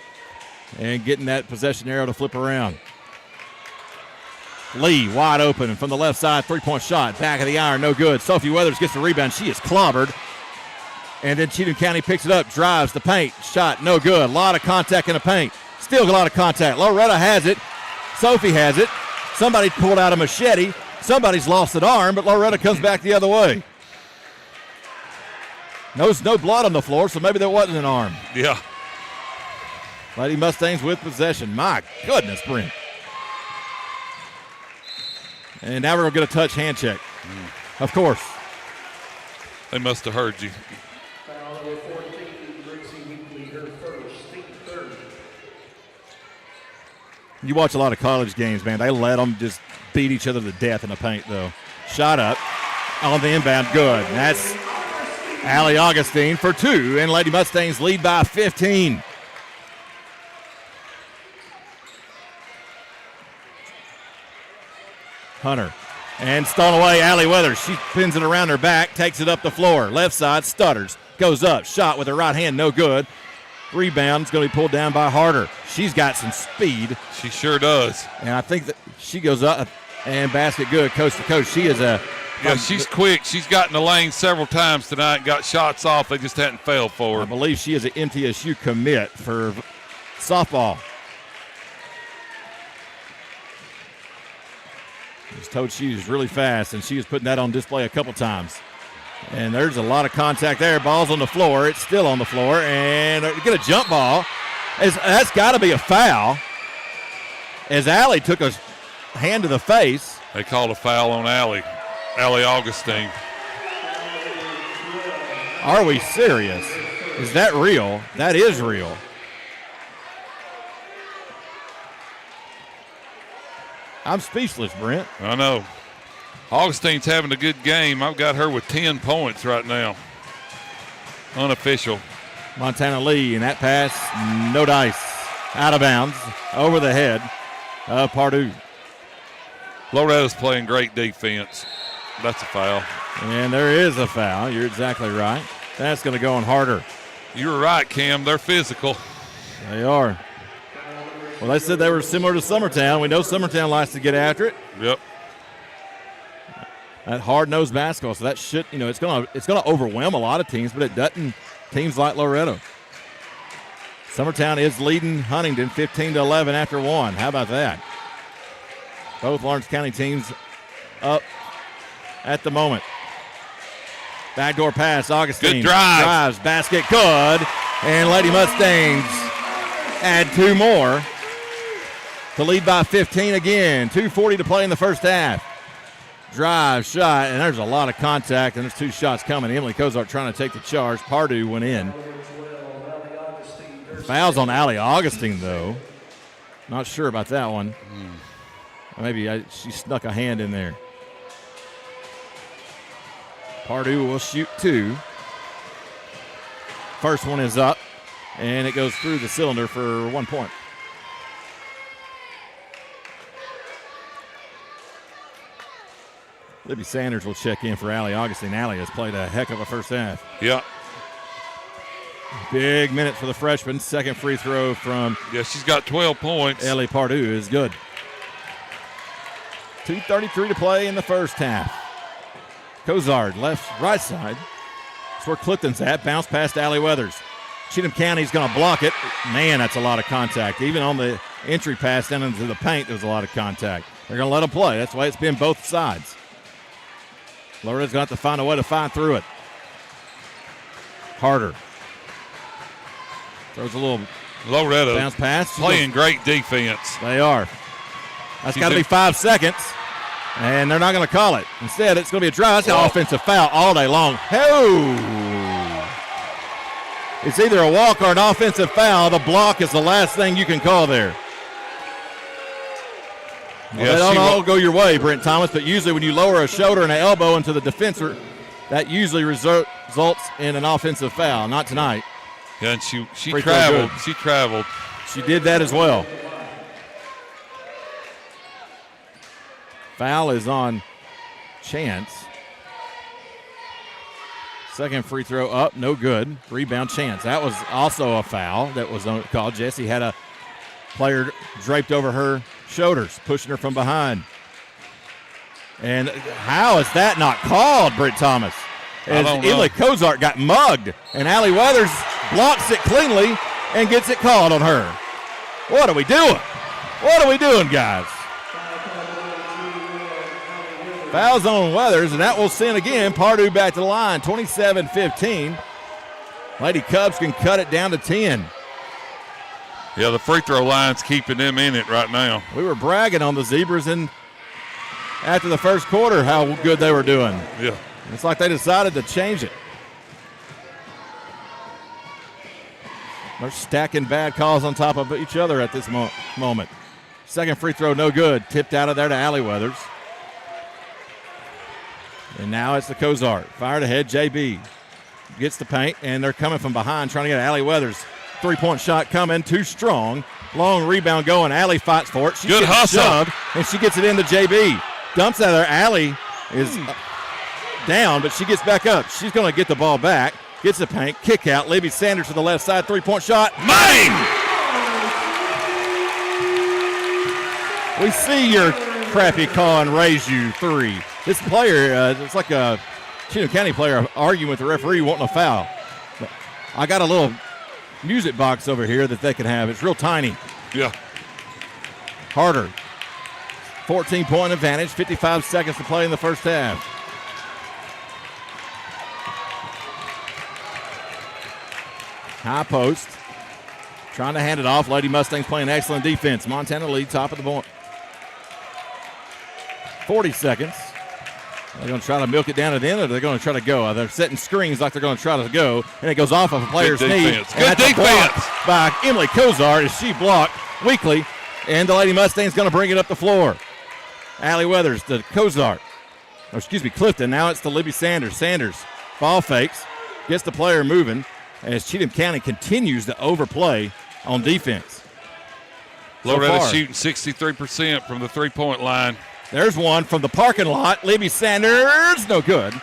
and getting that possession arrow to flip around. Lee wide open from the left side, three-point shot, back of the iron, no good. Sophie Weathers gets the rebound. She is clobbered. And then Cheatham County picks it up, drives the paint, shot, no good. A lot of contact in the paint. Still a lot of contact. Loretto has it. Sophie has it. Somebody pulled out a machete. Somebody's lost an arm, but Loretto comes back the other way. No blood on the floor, so maybe there wasn't an arm. Yeah. Lady Mustangs with possession. My goodness, Brent. And now we're going to get a touch hand check. Of course. They must have heard you. Foul number 14, Gracie Weekly, her first, team third. You watch a lot of college games, man. They let them just beat each other to death in the paint, though. Shot up on the inbound, good. And that's Allie Augustine for 2, and Lady Mustangs lead by 15. Hunter. And stolen away, Allie Weathers. She pins it around her back, takes it up the floor. Left side, stutters. Goes up, shot with her right hand, no good. Rebound's going to be pulled down by Harder. She's got some speed. She sure does. And I think that she goes up and basket good, coast to coast. She is a... Yeah, she's quick. She's got in the lane several times tonight and got shots off. They just hadn't failed for her. I believe she is an MTSU commit for softball. I was told she was really fast, and she was putting that on display a couple times. And there's a lot of contact there. Ball's on the floor. It's still on the floor. And get a jump ball. That's got to be a foul. As Allie took a hand to the face. They called a foul on Allie Augustine. Are we serious? Is that real? That is real. I'm speechless, Brent. I know. Augustine's having a good game. I've got her with 10 points right now. Unofficial. Montana Lee, and that pass, no dice. Out of bounds, over the head of Pardue. Loretto's playing great defense. That's a foul. And there is a foul. You're exactly right. That's going to go on Harder. You were right, Cam. They're physical. They are. Well, they said they were similar to Summertown. We know Summertown likes to get after it. Yep. That hard-nosed basketball, so that should, it's going to overwhelm a lot of teams, but it doesn't teams like Loretto. Summertown is leading Huntington 15-11 after 1. How about that? Both Lawrence County teams up at the moment. Backdoor pass, Augustine. Good drive. Drives, basket, good. And Lady Mustangs add 2 more to lead by 15 again. 2:40 to play in the first half. Drive, shot, and there's a lot of contact, and there's 2 shots coming. Emily Cozart trying to take the charge. Pardue went in. Fouls on Allie Augustine, though. Not sure about that one. Maybe she snuck a hand in there. Pardue will shoot 2. First one is up and it goes through the cylinder for 1 point. Libby Sanders will check in for Allie Augustine. Allie has played a heck of a first half. Yeah. Big minute for the freshman. Second free throw from she's got 12 points. Ellie Pardue is good. 2:33 to play in the first half. Cozart, right side. That's where Clifton's at. Bounce past Allie Weathers. Cheatham County's going to block it. Man, that's a lot of contact. Even on the entry pass down into the paint, there was a lot of contact. They're going to let them play. That's why it's been both sides. Loretto's going to have to find a way to find through it. Harder. Throws a little Loretto bounce pass. Playing great defense. They are. That's got to be 5 seconds, and they're not going to call it. Instead, it's going to be a drive. That's an offensive foul all day long. It's either a walk or an offensive foul. The block is the last thing you can call there. Well, they don't all go your way, Brent Thomas, but usually when you lower a shoulder and an elbow into the defender, that usually results in an offensive foul. Not tonight. Yeah, and she traveled. She traveled. She did that as well. Foul is on Chance. Second free throw up, no good. Rebound Chance. That was also a foul that was called. Jessie had a player draped over her shoulders, pushing her from behind. And how is that not called, Britt Thomas? As Emily Cozart got mugged, and Allie Weathers blocks it cleanly and gets it called on her. What are we doing? What are we doing, guys? Fouls on Weathers, and that will send again Pardue back to the line, 27-15. Lady Cubs can cut it down to 10. Yeah, the free throw line's keeping them in it right now. We were bragging on the Zebras after the first quarter how good they were doing. Yeah. It's like they decided to change it. They're stacking bad calls on top of each other at this moment. Second free throw, no good. Tipped out of there to Allie Weathers. And now it's the Cozart. Fired ahead, JB. Gets the paint, and they're coming from behind, trying to get Allie Weathers. Three-point shot coming, too strong. Long rebound going. Allie fights for it. She good hustle. Shoved, and she gets it into JB. Dumps out of there. Allie is down, but she gets back up. She's going to get the ball back. Gets the paint. Kick out. Libby Sanders to the left side. Three-point shot. Main! We see your crappy call and raise you three. This player, it's like a Cheatham County player arguing with the referee wanting a foul. But I got a little music box over here that they can have. It's real tiny. Yeah. Harder. 14-point advantage, 55 seconds to play in the first half. High post. Trying to hand it off. Lady Mustangs playing excellent defense. Montana lead, top of the point. 40 seconds. They're going to try to milk it down at the end, or they're going to try to go. They're setting screens like they're going to try to go, and it goes off of a player's knee. Good defense by Emily Cozart as she blocked weakly, and the Lady Mustang's going to bring it up the floor. Allie Weathers to Cozart. Clifton. Now it's to Libby Sanders. Sanders ball fakes, gets the player moving as Cheatham County continues to overplay on defense. Loretto shooting 63% from the three-point line. There's one from the parking lot. Libby Sanders, no good.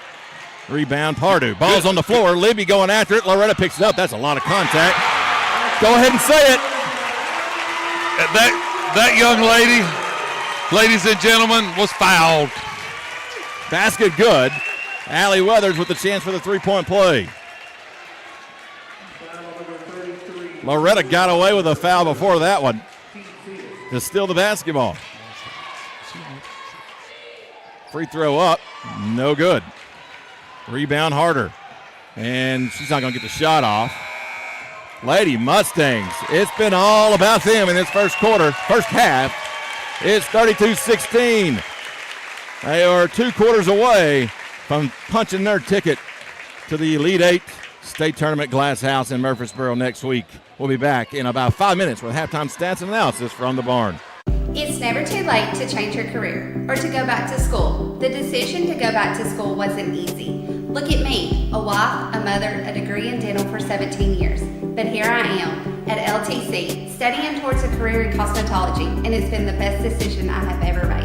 Rebound, Pardue. Ball's on the floor. Libby going after it. Loretto picks it up. That's a lot of contact. Go ahead and say it. That young lady, ladies and gentlemen, was fouled. Basket good. Allie Weathers with the chance for the three-point play. Loretto got away with a foul before that one to steal the basketball. Free throw up, no good. Rebound Harder, and she's not going to get the shot off. Lady Mustangs, it's been all about them in this first half. It's 32-16. They are 2 quarters away from punching their ticket to the Elite Eight State Tournament Glass House in Murfreesboro next week. We'll be back in about 5 minutes with halftime stats and analysis from the barn. It's never too late to change your career or to go back to school. The decision to go back to school wasn't easy. Look at me, a wife, a mother, a degree in dental for 17 years. But here I am at LTC, studying towards a career in cosmetology, and it's been the best decision I have ever made.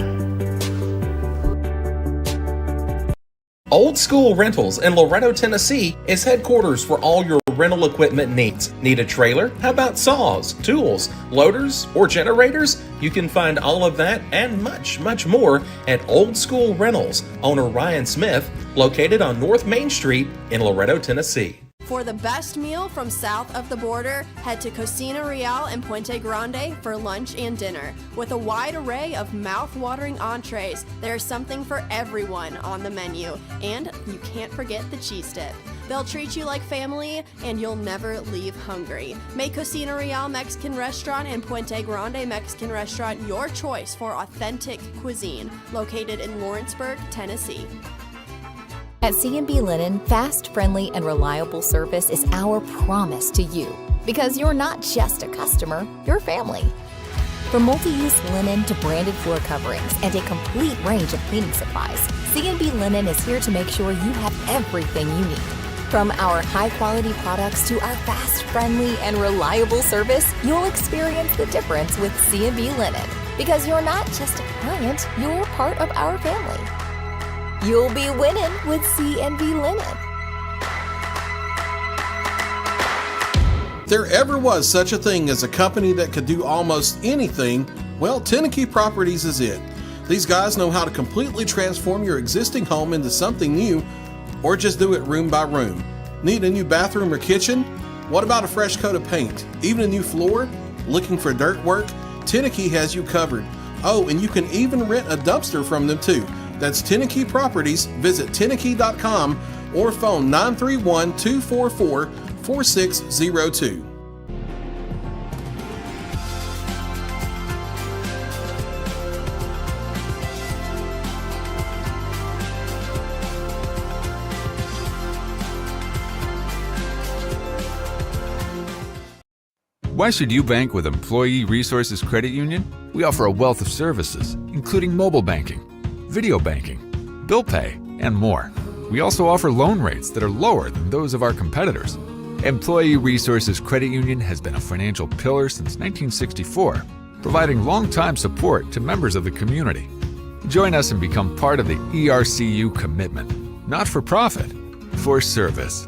Old School Rentals in Loretto, Tennessee is headquarters for all your rental equipment needs. Need a trailer? How about saws, tools, loaders, or generators? You can find all of that and much, much more at Old School Rentals. Owner Ryan Smith, located on North Main Street in Loretto, Tennessee. For the best meal from south of the border, head to Cocina Real and Puente Grande for lunch and dinner. With a wide array of mouth-watering entrees, there's something for everyone on the menu. And you can't forget the cheese dip. They'll treat you like family, and you'll never leave hungry. Make Cocina Real Mexican Restaurant and Puente Grande Mexican Restaurant your choice for authentic cuisine, located in Lawrenceburg, Tennessee. At C&B Linen, fast, friendly, and reliable service is our promise to you. Because you're not just a customer, you're family. From multi-use linen to branded floor coverings and a complete range of cleaning supplies, C&B Linen is here to make sure you have everything you need. From our high-quality products to our fast, friendly, and reliable service, you'll experience the difference with C&B Linen. Because you're not just a client, you're part of our family. You'll be winning with C&B Linen. If there ever was such a thing as a company that could do almost anything, well, Tenakee Properties is it. These guys know how to completely transform your existing home into something new, or just do it room by room. Need a new bathroom or kitchen? What about a fresh coat of paint? Even a new floor? Looking for dirt work? Tenakee has you covered. Oh, and you can even rent a dumpster from them too. That's Tenakee Properties. Visit Tenakee.com or phone 931-244-4602. Why should you bank with Employee Resources Credit Union? We offer a wealth of services, including mobile banking, video banking, bill pay, and more. We also offer loan rates that are lower than those of our competitors. Employee Resources Credit Union has been a financial pillar since 1964, providing long-time support to members of the community. Join us and become part of the ERCU commitment. Not for profit, for service.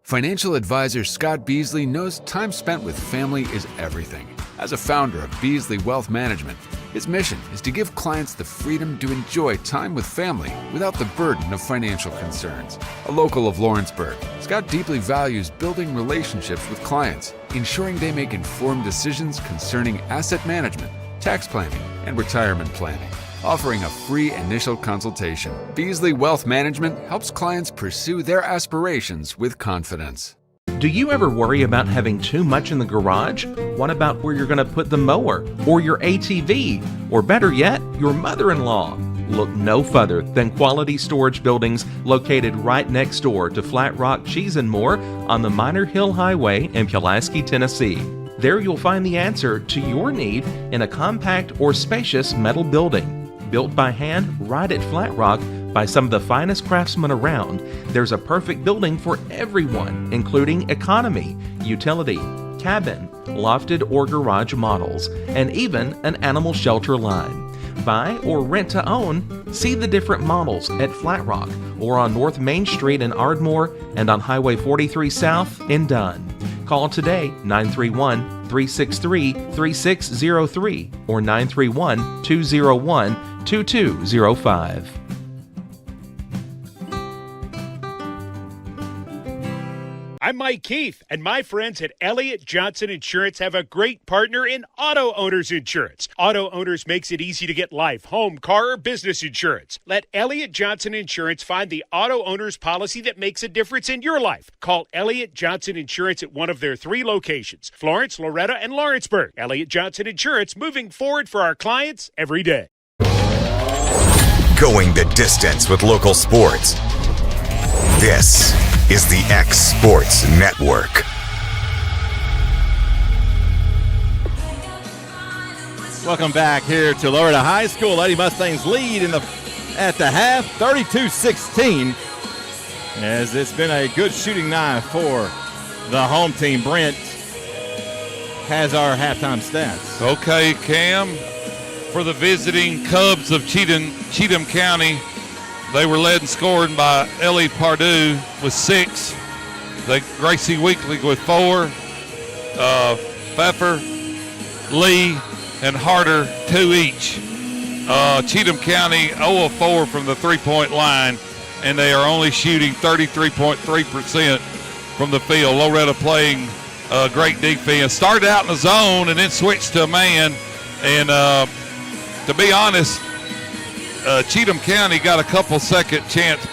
Financial advisor Scott Beasley knows time spent with family is everything. As a founder of Beasley Wealth Management, his mission is to give clients the freedom to enjoy time with family without the burden of financial concerns. A local of Lawrenceburg, Scott deeply values building relationships with clients, ensuring they make informed decisions concerning asset management, tax planning, and retirement planning. Offering a free initial consultation, Beasley Wealth Management helps clients pursue their aspirations with confidence. Do you ever worry about having too much in the garage? What about where you're going to put the mower, or your ATV, or better yet, your mother-in-law? Look no further than Quality Storage Buildings located right next door to Flat Rock Cheese and More on the Minor Hill Highway in Pulaski, Tennessee. There you'll find the answer to your need in a compact or spacious metal building. Built by hand right at Flat Rock by some of the finest craftsmen around, there's a perfect building for everyone, including economy, utility, cabin, lofted or garage models, and even an animal shelter line. Buy or rent to own, see the different models at Flat Rock or on North Main Street in Ardmore and on Highway 43 South in Dunn. Call today 931-363-3603 or 931-201-2205. I'm Mike Keith, and my friends at Elliott Johnson Insurance have a great partner in Auto Owners Insurance. Auto Owners makes it easy to get life, home, car, or business insurance. Let Elliott Johnson Insurance find the Auto Owners policy that makes a difference in your life. Call Elliott Johnson Insurance at one of their 3 locations, Florence, Loretto, and Lawrenceburg. Elliott Johnson Insurance, moving forward for our clients every day. Going the distance with local sports. This is the X Sports Network. Welcome back here to Loretto High School. Lady Mustangs lead at the half, 32-16, as it's been a good shooting night for the home team. Brent has our halftime stats. Okay, Cam, for the visiting Cubs of Cheatham County, they were led in scoring by Ellie Pardue with 6. Gracie Weekly with 4. Pfeffer, Lee, and Harder 2 each. Cheatham County 0 of 4 from the three-point line, and they are only shooting 33.3% from the field. Loretto playing great defense. Started out in the zone and then switched to a man. And to be honest, Cheatham County got a couple second chance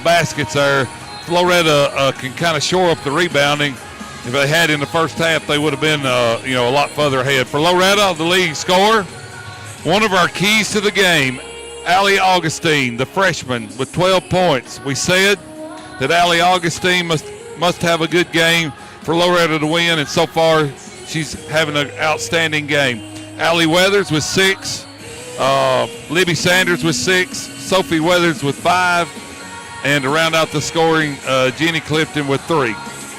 baskets there. Loretto can kind of shore up the rebounding. If they had in the first half, they would have been a lot further ahead. For Loretto, the leading scorer, one of our keys to the game, Allie Augustine, the freshman, with 12 points. We said that Allie Augustine must have a good game for Loretto to win, and so far she's having an outstanding game. Allie Weathers with 6, Libby Sanders with 6, Sophie Weathers with 5, and to round out the scoring, Jenny Clifton with 3.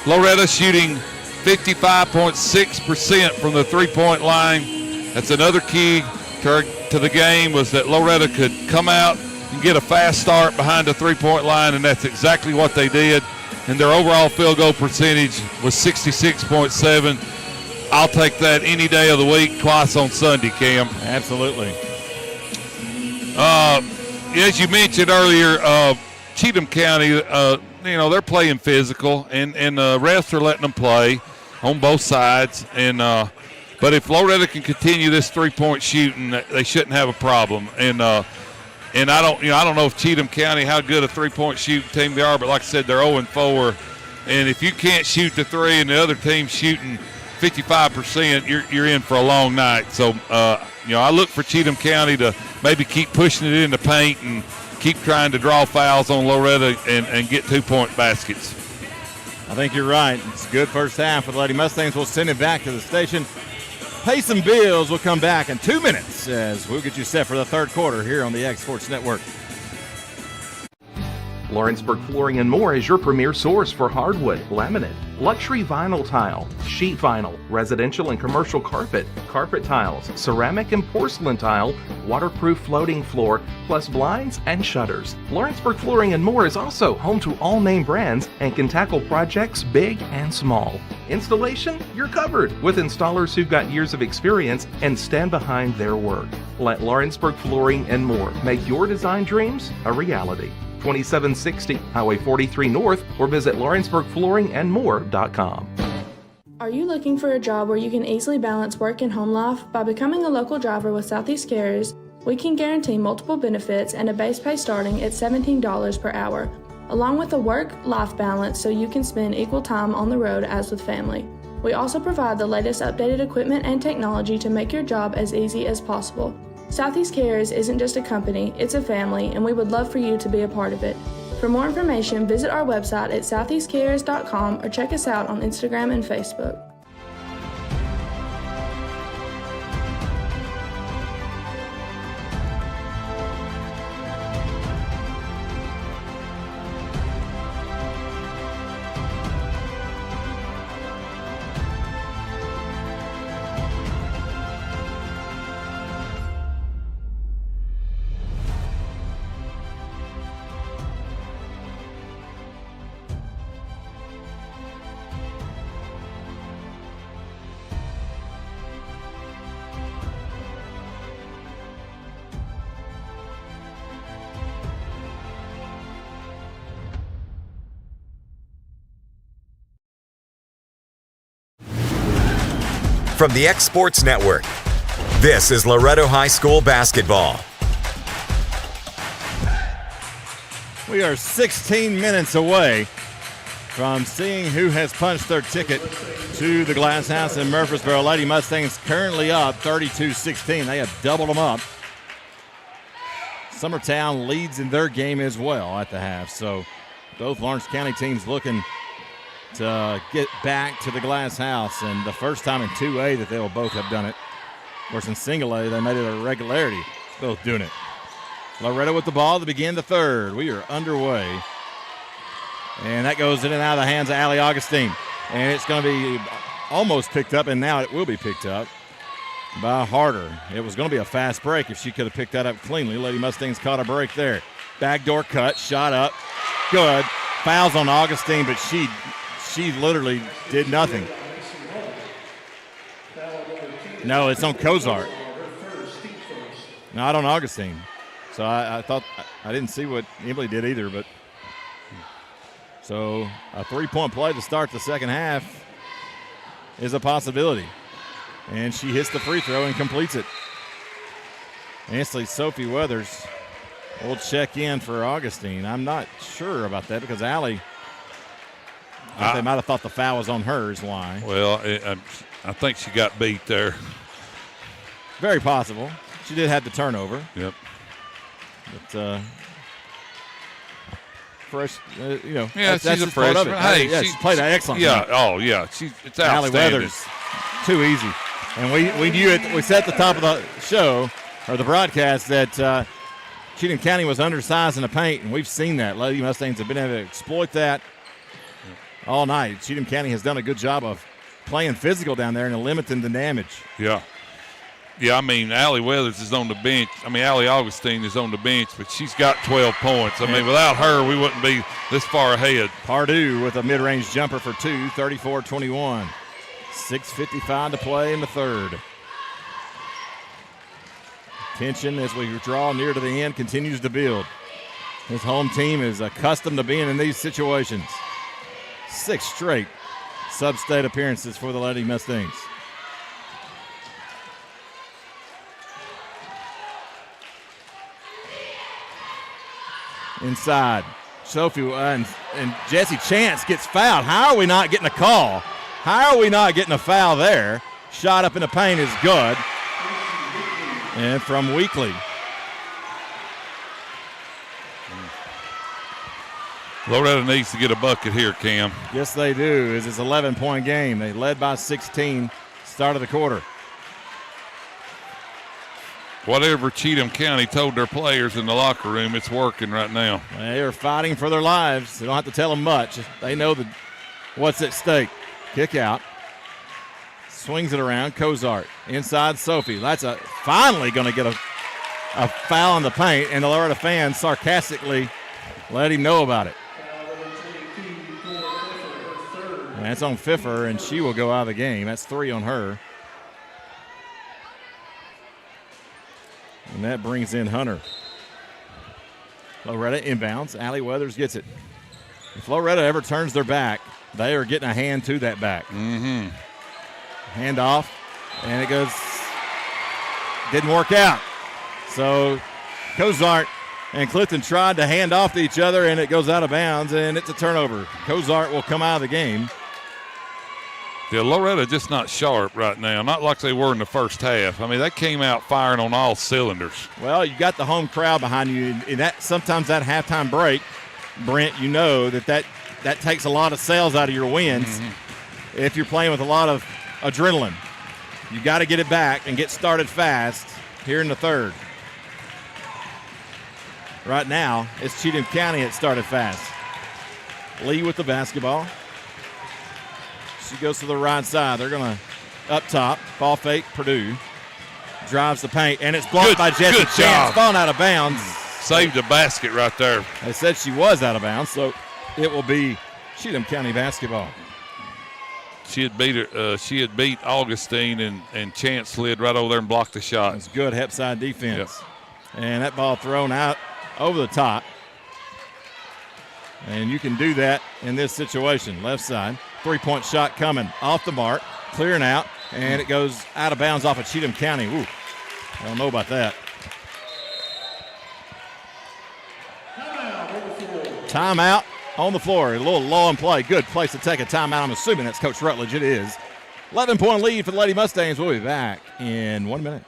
Loretto shooting 55.6% from the three-point line. That's another key to the game, was that Loretto could come out and get a fast start behind the three-point line, and that's exactly what they did. And their overall field goal percentage was 66.7. I'll take that any day of the week, twice on Sunday, Cam. Absolutely. As you mentioned earlier, Cheatham County, they're playing physical, and the refs are letting them play on both sides. And but if Loretto can continue this three-point shooting, they shouldn't have a problem. And I don't know if Cheatham County, how good a three-point shooting team they are, but like I said, they're 0-4. And if you can't shoot the three and the other team's shooting 55%, you're in for a long night. So I look for Cheatham County to maybe keep pushing it in the paint and keep trying to draw fouls on Loretto and get 2-point baskets. I think you're right. It's a good first half for the Lady Mustangs. We'll send it back to the station. Pay some bills. We'll come back in 2 minutes as we'll get you set for the third quarter here on the X Sports Network. Lawrenceburg Flooring and More is your premier source for hardwood, laminate, luxury vinyl tile, sheet vinyl, residential and commercial carpet, carpet tiles, ceramic and porcelain tile, waterproof floating floor, plus blinds and shutters. Lawrenceburg Flooring and More is also home to all name brands and can tackle projects big and small. Installation, you're covered with installers who've got years of experience and stand behind their work. Let Lawrenceburg Flooring and More make your design dreams a reality. 2760 Highway 43 North, or visit lawrenceburgflooringandmore.com. Are you looking for a job where you can easily balance work and home life? By becoming a local driver with Southeast Carriers, we can guarantee multiple benefits and a base pay starting at $17 per hour, along with a work-life balance so you can spend equal time on the road as with family. We also provide the latest updated equipment and technology to make your job as easy as possible. Southeast Carriers isn't just a company, it's a family, and we would love for you to be a part of it. For more information, visit our website at southeastcarriers.com or check us out on Instagram and Facebook. From the X Sports Network, this is Loretto High School basketball. We are 16 minutes away from seeing who has punched their ticket to the Glass House in Murfreesboro. Lady Mustangs currently up 32-16. They have doubled them up. Summertown leads in their game as well at the half. So Both Lawrence County teams looking to get back to the glass house, and the first time in 2A that they will both have done it. Of course, in single A, they made it a regularity, both doing it. Loretto with the ball to begin the third. We are underway. And that goes in and out of the hands of Allie Augustine. And it's going to be almost picked up, and now it will be picked up by Harder. It was going to be a fast break if she could have picked that up cleanly. Lady Mustangs caught a break there. Backdoor cut, shot up, good. Fouls on Augustine, but she literally did nothing. No, it's on Cozart. Not on Augustine. So I thought I didn't see what Emily did either, but so a 3-point play to start the second half is a possibility. And she hits the free throw and completes it. Instantly, Sophie Weathers will check in for Augustine. I'm not sure about that because Allie, they might have thought the foul was on her is why. Well, I think she got beat there. Very possible. She did have the turnover. Yep. But, fresh, Yeah, that's she's a freshman. Hey, she played excellent. Yeah, yeah. It's outstanding. Allie Weathers, too easy. And we knew it. We said at the top of the show, or the broadcast, that Cheatham County was undersized in the paint, and we've seen that. Lady Mustangs have been able to exploit that all night. Cheatham County has done a good job of playing physical down there and limiting the damage. Yeah. Yeah, I mean, Allie Weathers is on the bench. I mean, Allie Augustine is on the bench, but she's got 12 points. I mean, without her, we wouldn't be this far ahead. Pardue with a mid-range jumper for two, 34-21. 6:55 to play in the third. Tension as we draw near to the end continues to build. His home team is accustomed to being in these situations. 6 straight sub-state appearances for the Lady Mustangs. Inside, Sophie and Jesse Chance gets fouled. How are we not getting a call? How are we not getting a foul there? Shot up in the paint is good. And from Weekly. Loretto needs to get a bucket here, Cam. Yes, they do. It's an 11-point game. They led by 16, start of the quarter. Whatever Cheatham County told their players in the locker room, it's working right now. They are fighting for their lives. They don't have to tell them much. They know what's at stake. Kick out. Swings it around. Cozart. Inside Sophie. That's finally going to get a foul in the paint, and the Loretto fans sarcastically let him know about it. And that's on Pfeffer, and she will go out of the game. That's 3 on her. And that brings in Hunter. Loretto inbounds. Allie Weathers gets it. If Loretto ever turns their back, they are getting a hand to that back. Mm-hmm. Hand off, and it goes. Didn't work out. So Cozart and Clifton tried to hand off to each other, and it goes out of bounds, and it's a turnover. Cozart will come out of the game. Yeah, Loretto just not sharp right now, not like they were in the first half. I mean, they came out firing on all cylinders. Well, you got the home crowd behind you, and that sometimes that halftime break, Brent, you know that takes a lot of sales out of your wins if you're playing with a lot of adrenaline. You got to get it back and get started fast here in the third. Right now, it's Cheatham County that started fast. Lee with the basketball. She goes to the right side. They're going to up top. Ball fake, Purdue. Drives the paint, and it's blocked by Jesse Chance. Falling out of bounds. Saved the basket right there. They said she was out of bounds, so it will be Cheatham County basketball. She had beat Augustine, and Chance slid right over there and blocked the shot. It's good help side defense. Yep. And that ball thrown out over the top. And you can do that in this situation. Left side. 3-point shot coming off the mark. Clearing out. And it goes out of bounds off of Cheatham County. Ooh, I don't know about that. Timeout on the floor. A little low in play. Good place to take a timeout. I'm assuming that's Coach Rutledge. It is. 11-point lead for the Lady Mustangs. We'll be back in 1 minute.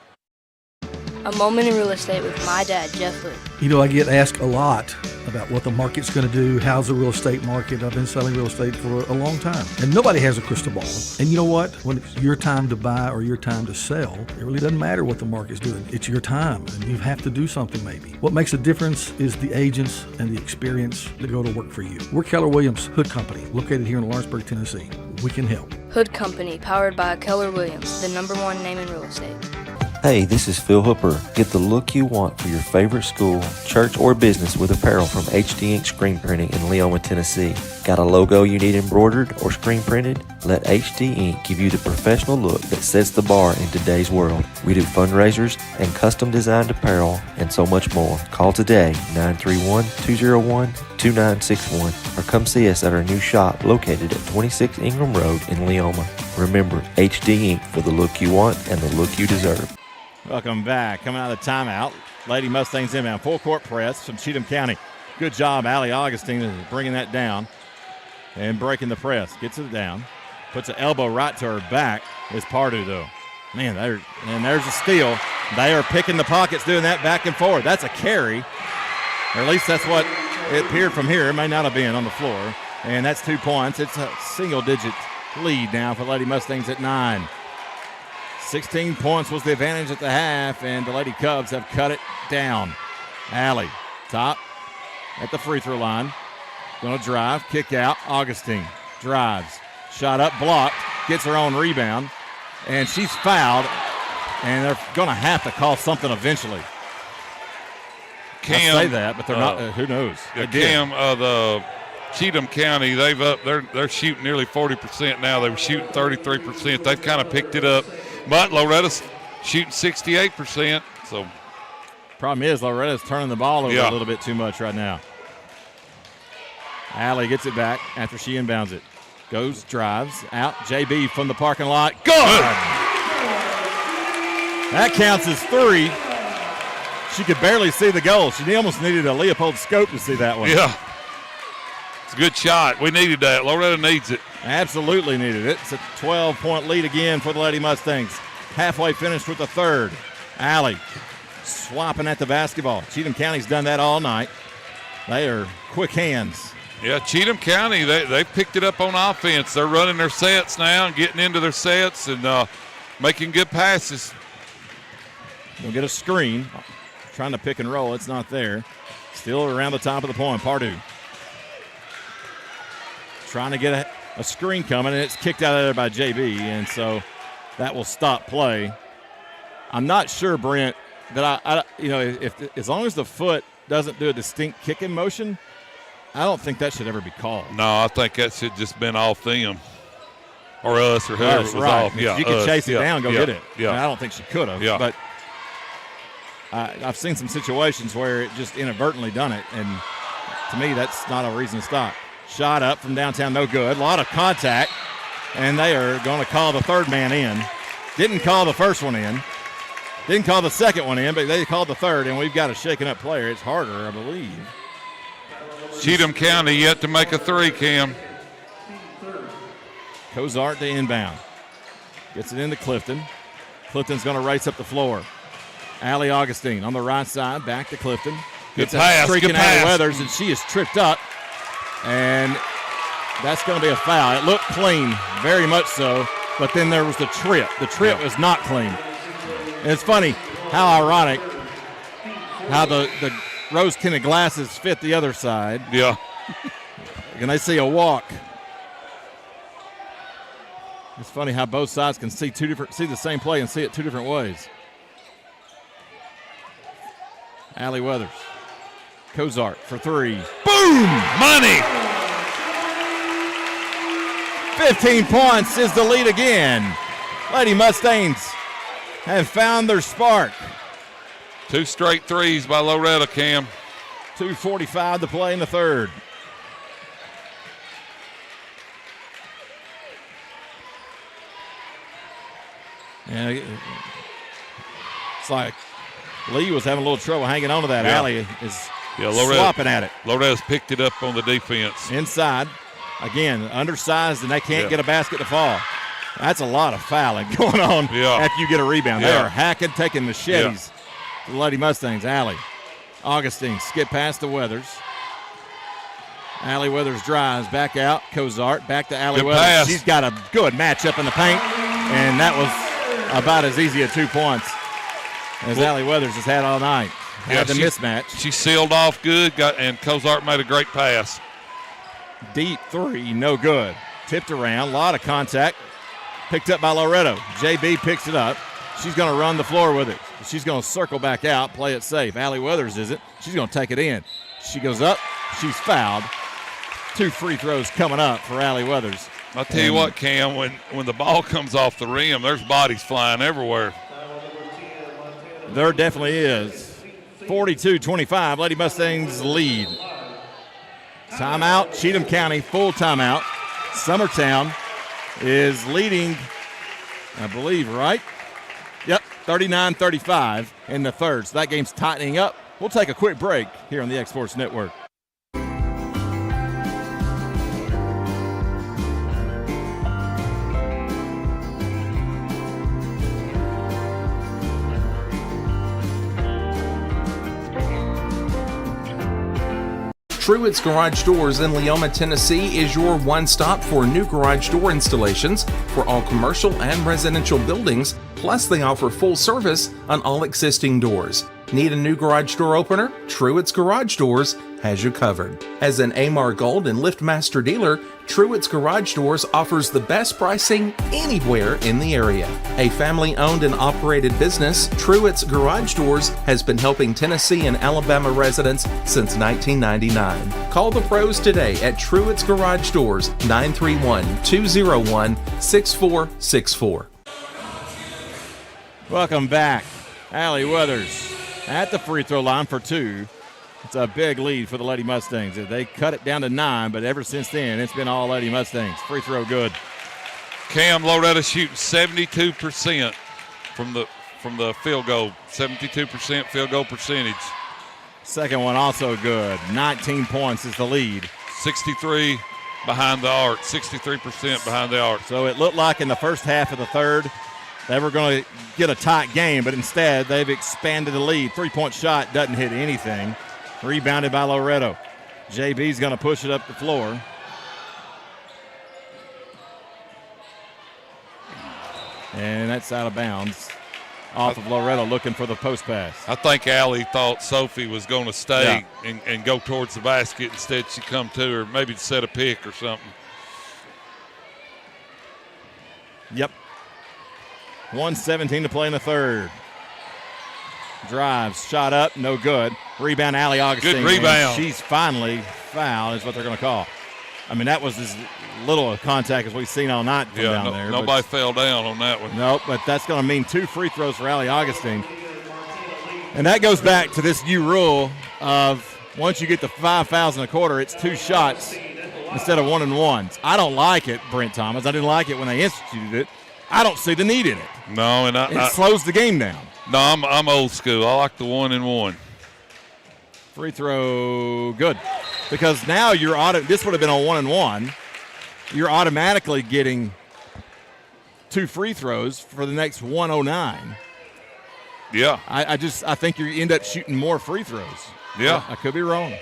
A Moment in Real Estate with my dad, Jeff Hood. You know, I get asked a lot about what the market's going to do. How's the real estate market? I've been selling real estate for a long time, and nobody has a crystal ball. And you know what? When it's your time to buy or your time to sell, it really doesn't matter what the market's doing. It's your time, and you have to do something maybe. What makes a difference is the agents and the experience that go to work for you. We're Keller Williams Hood Company, located here in Lawrenceburg, Tennessee. We can help. Hood Company, powered by Keller Williams, the #1 name in real estate. Hey, this is Phil Hooper. Get the look you want for your favorite school, church, or business with apparel from HD Ink Screen Printing in Leoma, Tennessee. Got a logo you need embroidered or screen printed? Let HD Ink give you the professional look that sets the bar in today's world. We do fundraisers and custom designed apparel and so much more. Call today, 931-201-2961, or come see us at our new shop located at 26 Ingram Road in Leoma. Remember, HD Ink for the look you want and the look you deserve. Welcome back. Coming out of the timeout, Lady Mustangs inbound. Full court press from Cheatham County. Good job, Allie Augustine, is bringing that down and breaking the press. Gets it down. Puts an elbow right to her back. Is Pardue, though. Man, there's a steal. They are picking the pockets, doing that back and forth. That's a carry. Or at least that's what it appeared from here. It may not have been on the floor. And that's 2 points. It's a single-digit lead now for Lady Mustangs at 9. 16 points was the advantage at the half, and the Lady Cubs have cut it down. Allie, top at the free throw line. Going to drive, kick out. Augustine drives. Shot up, blocked, gets her own rebound, and she's fouled, and they're going to have to call something eventually. Cam, I say that, but they're not. Who knows? Cam, the Cheatham County, they're shooting nearly 40% now. They were shooting 33%. They've kind of picked it up. But Loretto's shooting 68%. So, problem is Loretto's turning the ball over a little bit too much right now. Allie gets it back after she inbounds it. Goes, drives, out. JB from the parking lot. Good! That counts as 3. She could barely see the goal. She almost needed a Leopold scope to see that one. Yeah. It's a good shot. We needed that. Loretto needs it. Absolutely needed it. It's a 12-point lead again for the Lady Mustangs. Halfway finished with the third. Allie swapping at the basketball. Cheatham County's done that all night. They are quick hands. Yeah, Cheatham County, they picked it up on offense. They're running their sets now and getting into their sets and making good passes. They'll get a screen. Trying to pick and roll. It's not there. Still around the top of the point. Pardue trying to get a screen coming, and it's kicked out of there by JB, and so that will stop play. I'm not sure, Brent, that if as long as the foot doesn't do a distinct kicking motion, I don't think that should ever be called. No, I think that should just been off them or us or whoever it was right. off. Yeah, you could chase it down, go get it. Yeah. I don't think she could have. Yeah. But I've seen some situations where it just inadvertently done it, and to me, that's not a reason to stop. Shot up from downtown, no good. A lot of contact, and they are going to call the third man in. Didn't call the first one in. Didn't call the second one in, but they called the third, and we've got a shaken-up player. It's Harder, I believe. Cheatham County yet to make a 3, Cam. Cozart to inbound. Gets it into Clifton. Clifton's going to race up the floor. Allie Augustine on the right side, back to Clifton. Good pass, streaking good pass. out of Weathers, and she is tripped up. And that's going to be a foul. It looked clean, very much so, but then there was the trip. The trip was not clean. And it's funny how ironic how the rose-tinted glasses fit the other side. Yeah. And they see a walk. It's funny how both sides can see the same play and see it two different ways. Allie Weathers. Cozart for 3. Boom! Money! 15 points is the lead again. Lady Mustangs have found their spark. 2 straight threes by Loretto, Cam. 2:45 to play in the third. Yeah, it's like Lee was having a little trouble hanging on to that. Allie is swapping at it. Loretto's picked it up on the defense. Inside. Again, undersized, and they can't get a basket to fall. That's a lot of fouling going on after you get a rebound. They are hacking, taking machetes the Lady Mustangs. Allie. Augustine skip past the Weathers. Allie Weathers drives back out. Cozart back to Allie Weathers. Pass. She's got a good matchup in the paint, and that was about as easy as 2 points as Allie Weathers has had all night. Had the mismatch. She sealed off good, and Cozart made a great pass. Deep three, no good. Tipped around, a lot of contact. Picked up by Loretto. JB picks it up. She's going to run the floor with it. She's going to circle back out, play it safe. Allie Weathers isn't. She's going to take it in. She goes up. She's fouled. 2 free throws coming up for Allie Weathers. I'll tell you what, Cam, when the ball comes off the rim, there's bodies flying everywhere. There definitely is. 42-25, Lady Mustangs lead. Timeout, Cheatham County, full timeout. Summertown is leading, I believe, right? Yep, 39-35 in the third. So that game's tightening up. We'll take a quick break here on the X Sports Network. Truett's Garage Doors in Leoma, Tennessee is your one-stop for new garage door installations for all commercial and residential buildings, plus they offer full service on all existing doors. Need a new garage door opener? Truett's Garage Doors has you covered. As an Amar Gold and LiftMaster dealer, Truett's Garage Doors offers the best pricing anywhere in the area. A family-owned and operated business, Truett's Garage Doors has been helping Tennessee and Alabama residents since 1999. Call the pros today at Truett's Garage Doors, 931-201-6464. Welcome back. Allie Weathers at the free throw line for 2. It's a big lead for the Lady Mustangs. They cut it down to 9, but ever since then, it's been all Lady Mustangs. Free throw good. Cam, Loretto shooting 72% from the field goal. 72% field goal percentage. Second one also good. 19 points is the lead. 63 behind the arc. 63% behind the arc. So it looked like in the first half of the third, they were going to get a tight game, but instead they've expanded the lead. 3-point shot doesn't hit anything. Rebounded by Loretto. JB's going to push it up the floor. And that's out of bounds. Off of Loretto looking for the post pass. I think Allie thought Sophie was going to stay and go towards the basket. Instead, she come to her, maybe to set a pick or something. Yep. 1:17 to play in the third. Drives, shot up, no good. Rebound, Allie Augustine. Good rebound. She's finally fouled, is what they're going to call. I mean, that was as little of contact as we've seen all night from down there. Nobody fell down on that one. Nope, but that's going to mean 2 free throws for Allie Augustine. And that goes back to this new rule of once you get to 5 fouls in a quarter, it's 2 shots instead of 1 and 1s. I don't like it, Brent Thomas. I didn't like it when they instituted it. I don't see the need in it. No, and it slows the game down. No, I'm old school. I like the 1 and 1. Free throw, good. Because now this would have been a 1 and 1. You're automatically getting 2 free throws for the next 109. Yeah. I think you end up shooting more free throws. Yeah. I could be wrong.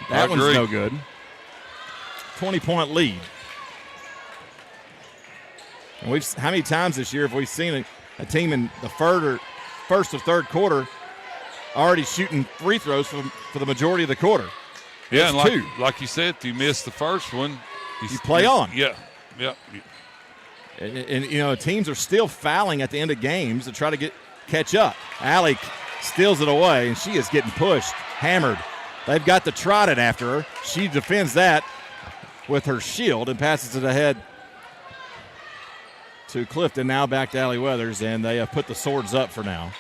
That one's no good. 20-point lead. And how many times this year have we seen a team in the first or third quarter already shooting free throws for the majority of the quarter? Yeah, That's and 2. like you said, if you miss the first one, you play on. Yeah. And teams are still fouling at the end of games to try to catch up. Allie steals it away, and she is getting pushed, hammered. They've got to trot it after her. She defends that with her shield and passes it ahead to Clifton. Now back to Allie Weathers, and they have put the swords up for now.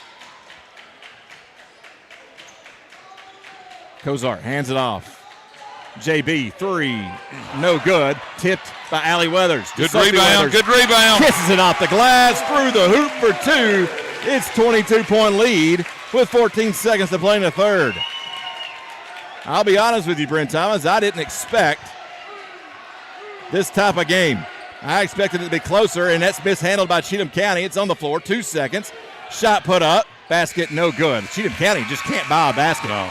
Cozart hands it off. JB, 3, no good. Tipped by Allie Weathers. Good rebound, good rebound. Kisses it off the glass, through the hoop for 2. It's 22-point lead with 14 seconds to play in the third. I'll be honest with you, Brent Thomas, I didn't expect this type of game. I expected it to be closer, and that's mishandled by Cheatham County. It's on the floor, 2 seconds. Shot put up, Basket, no good. Cheatham County just can't buy a basket. No.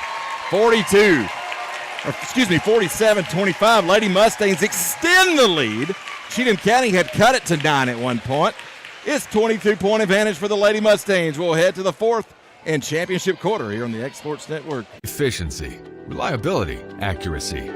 47-25. Lady Mustangs extend the lead. Cheatham County had cut it to 9 at one point. It's 22-point advantage for the Lady Mustangs. We'll head to the fourth and championship quarter here on the X Sports Network. Efficiency, reliability, accuracy.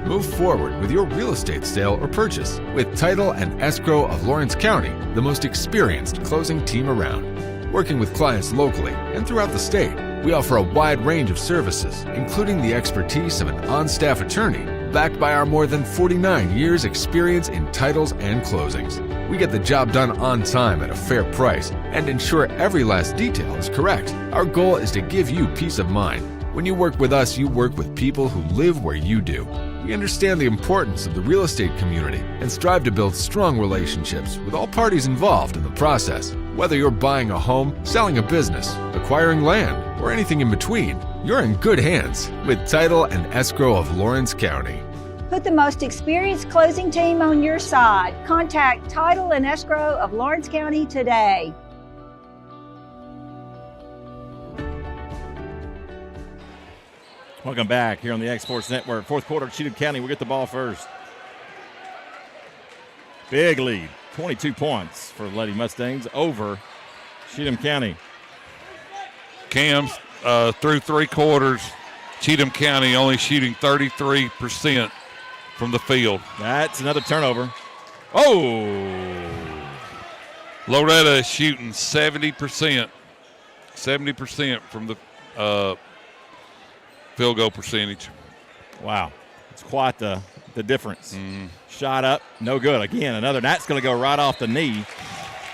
Move forward with your real estate sale or purchase with Title and Escrow of Lawrence County, the most experienced closing team around. Working with clients locally and throughout the state, we offer a wide range of services, including the expertise of an on-staff attorney, backed by our more than 49 years' experience in titles and closings. We get the job done on time at a fair price and ensure every last detail is correct. Our goal is to give you peace of mind. When you work with us, you work with people who live where you do. We understand the importance of the real estate community and strive to build strong relationships with all parties involved in the process. Whether you're buying a home, selling a business, acquiring land, or anything in between, you're in good hands with Title and Escrow of Lawrence County. Put the most experienced closing team on your side. Contact Title and Escrow of Lawrence County today. Welcome back here on the X Sports Network. Fourth quarter, Cheatham County will get the ball first. Big lead, 22 points for the Lady Mustangs over Cheatham County. Cam, through 3 quarters, Cheatham County only shooting 33% from the field. That's another turnover. Oh! Loretto is shooting 70% from the field goal percentage. Wow. It's quite the difference. Shot up, no good. Again, another. That's going to go right off the knee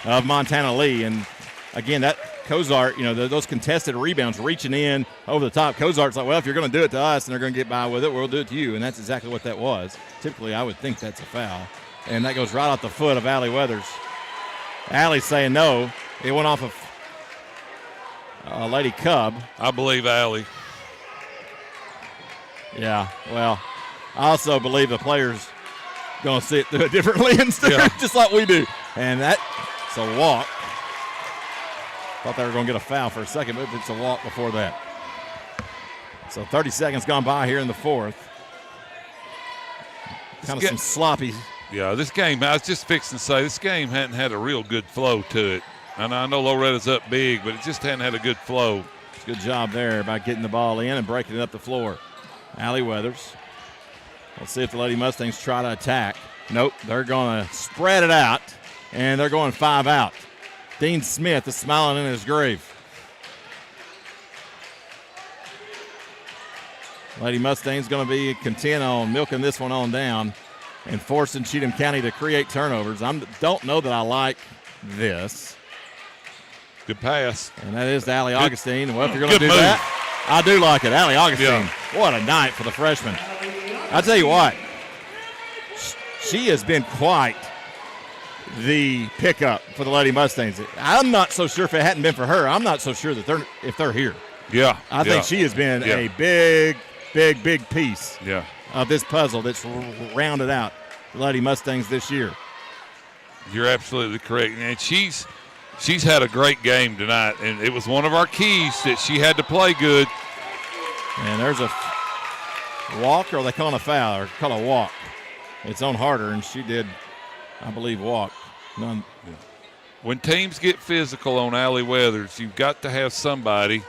of Montana Lee. And, again, that Cozart, those contested rebounds reaching in over the top. Cozart's like, well, if you're going to do it to us and they're going to get by with it, we'll do it to you. And that's exactly what that was. Typically, I would think that's a foul. And that goes right off the foot of Allie Weathers. Allie's saying no. It went off of Lady Cub. I believe Allie. Yeah, well, I also believe the players going to see it through a different lens, just like we do. And that's a walk. Thought they were going to get a foul for a second, but it's a walk before that. So 30 seconds gone by here in the fourth. Kind of some sloppy. Yeah, this game, I was just fixing to say, this game hadn't had a real good flow to it. And I know Loretta's up big, but it just hadn't had a good flow. It's a good job there by getting the ball in and breaking it up the floor. Allie Weathers. Let's see if the Lady Mustangs try to attack. Nope, they're going to spread it out, and they're going 5 out. Dean Smith is smiling in his grave. Lady Mustangs going to be content on milking this one on down and forcing Cheatham County to create turnovers. I don't know that I like this. Good pass. And that is to Allie Augustine. Well, if you're going to do that, I do like it. Allie Augustine, what a night for the freshman. I'll tell you what, she has been quite the pickup for the Lady Mustangs. I'm not so sure if it hadn't been for her, I'm not so sure that if they're here. Yeah. I think she has been a big piece of this puzzle that's rounded out the Lady Mustangs this year. You're absolutely correct. And she's had a great game tonight, and it was one of our keys that she had to play good. And there's a walk, or are they calling a foul, or call a walk? It's on Harder, and she did, I believe, walk. None. When teams get physical on Allie Weathers, you've got to have somebody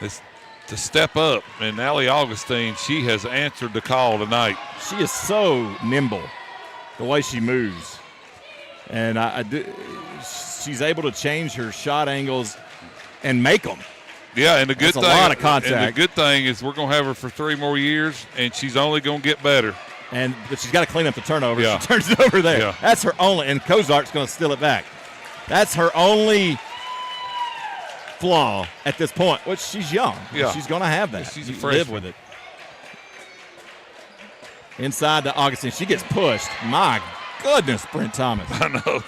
to step up. And Allie Augustine, she has answered the call tonight. She is so nimble, the way she moves. And she's able to change her shot angles and make them. Yeah, and the good thing, a lot of contact. And the good thing is we're going to have her for 3 more years, and she's only going to get better. But she's got to clean up the turnover. Yeah. She turns it over there. Yeah. That's her only, and Cozart's going to steal it back. That's her only flaw at this point, which she's young. Yeah. She's going to have that. She's a freshman. Live with it. Inside to Augustine. She gets pushed. My goodness, Brent Thomas. I know.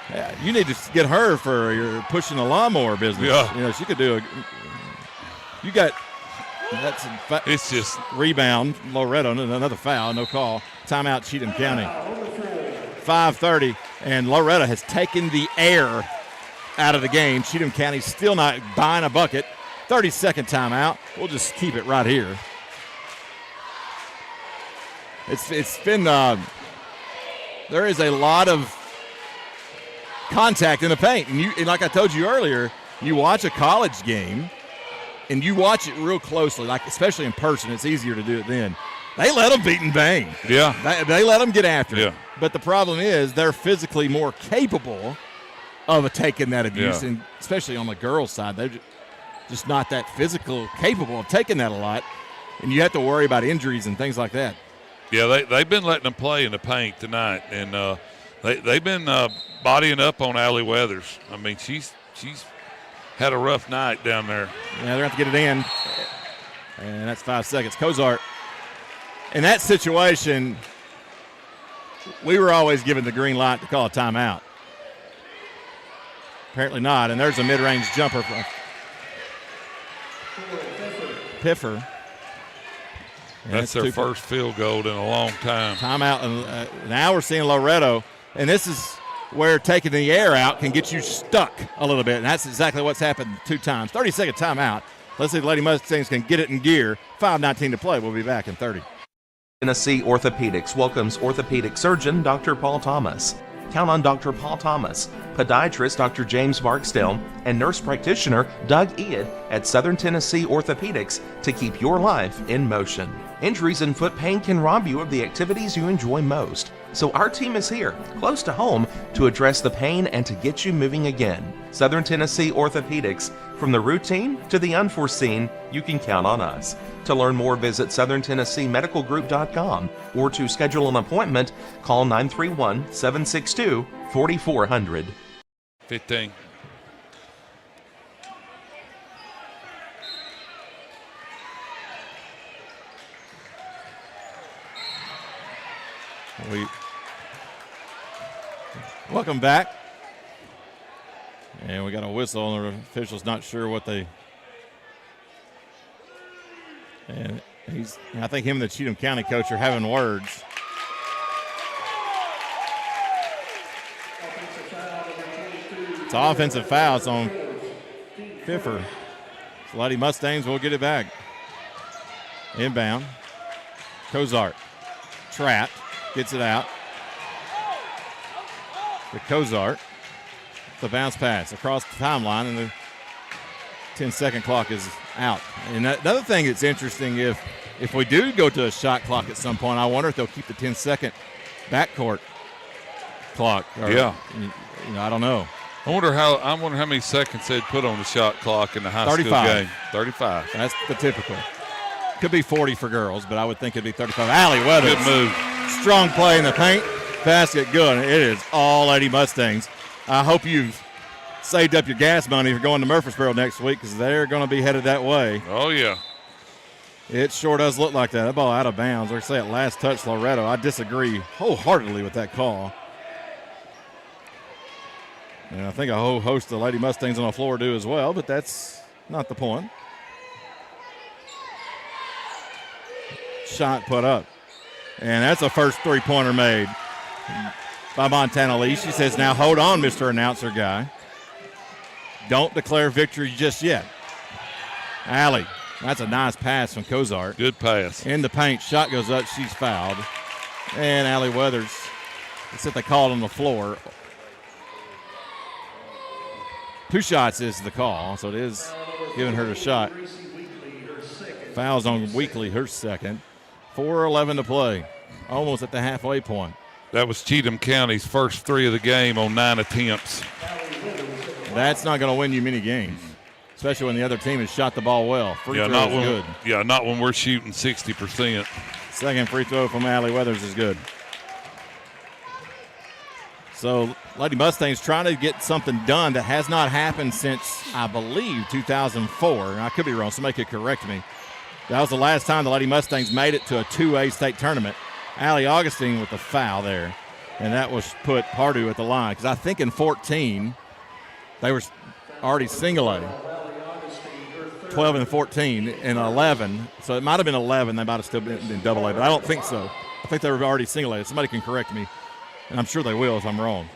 Yeah, you need to get her for your pushing the lawnmower business. Yeah. She could do it's just rebound. Loretto, another foul, no call. Timeout, Cheatham County. 5:30, and Loretto has taken the air out of the game. Cheatham County still not buying a bucket. 30-second timeout. We'll just keep it right here. It's been there is a lot of contact in the paint, and like I told you earlier, you watch a college game and you watch it real closely, like especially in person. It's easier to do it then. They let them beat and bang. Yeah, they let them get after it. Yeah. But the problem is they're physically more capable of taking that abuse, and especially on the girls' side, they're just not that physical capable of taking that a lot, and you have to worry about injuries and things like that. Yeah, they've been letting them play in the paint tonight, and they've been bodying up on Allie Weathers. I mean, she's had a rough night down there. Yeah, they're going to have to get it in, and that's 5 seconds. Cozart, in that situation, we were always given the green light to call a timeout. Apparently not, and there's a mid-range jumper from Piffer. And that's their first field goal in a long time. Timeout, and now we're seeing Loretto, and this is where taking the air out can get you stuck a little bit, and that's exactly what's happened 2 times. 30-second timeout. Let's see if the Lady Mustangs can get it in gear. 5:19 to play. We'll be back in 30. Tennessee Orthopedics welcomes orthopedic surgeon Dr. Paul Thomas. Count on Dr. Paul Thomas, podiatrist Dr. James Barksdale, and nurse practitioner Doug Ead at Southern Tennessee Orthopedics to keep your life in motion. Injuries and foot pain can rob you of the activities you enjoy most. So our team is here, close to home, to address the pain and to get you moving again. Southern Tennessee Orthopedics, from the routine to the unforeseen, you can count on us. To learn more, visit SouthernTennesseeMedicalGroup.com or to schedule an appointment, call 931-762-4400. 15. Welcome back. And we got a whistle, and the official's not sure what they. And I think him and the Cheatham County coach are having words. It's an offensive foul. It's on Pfiffer. So Lady Mustangs will get it back. Inbound. Cozart. Trapped. Gets it out. The Cozart. The bounce pass across the timeline, and the 10-second clock is out. And another thing that's interesting, if we do go to a shot clock at some point, I wonder if they'll keep the 10-second backcourt clock. Yeah. I don't know. I wonder how many seconds they'd put on the shot clock in the high 35. school game. 35. That's the typical. Could be 40 for girls, but I would think it'd be 35. Allie Weathers. Good move. Strong play in the paint. Basket good. It is all Lady Mustangs. I hope you've saved up your gas money if you're going to Murfreesboro next week, because they're going to be headed that way. Oh, yeah. It sure does look like that. That ball out of bounds. Like I say, at last touch, Loretto. I disagree wholeheartedly with that call. And I think a whole host of Lady Mustangs on the floor do as well, but that's not the point. Shot put up. And that's a first three-pointer made by Montana Lee. She says, now hold on, Mr. Announcer guy. Don't declare victory just yet. Allie, that's a nice pass from Cozart. Good pass. In the paint, shot goes up, she's fouled. And Allie Weathers, it's what they called on the floor. 2 shots is the call, so it is giving her the shot. Fouls on Weekly, her second. 4:11 to play, almost at the halfway point. That was Cheatham County's first 3 of the game on 9 attempts. That's not going to win you many games, especially when the other team has shot the ball well. Free throw is good. Yeah, not when we're shooting 60%. Second free throw from Allie Weathers is good. So Lady Mustangs trying to get something done that has not happened since, I believe, 2004. I could be wrong. Somebody could correct me. That was the last time the Lady Mustangs made it to a 2A state tournament. Allie Augustine with the foul there, and that was put Pardue at the line, because I think in 14 they were already single A. 12 and 14 and 11, so it might have been 11. They might have still been in double A, but I don't think so. I think they were already single A. Somebody can correct me, and I'm sure they will if I'm wrong.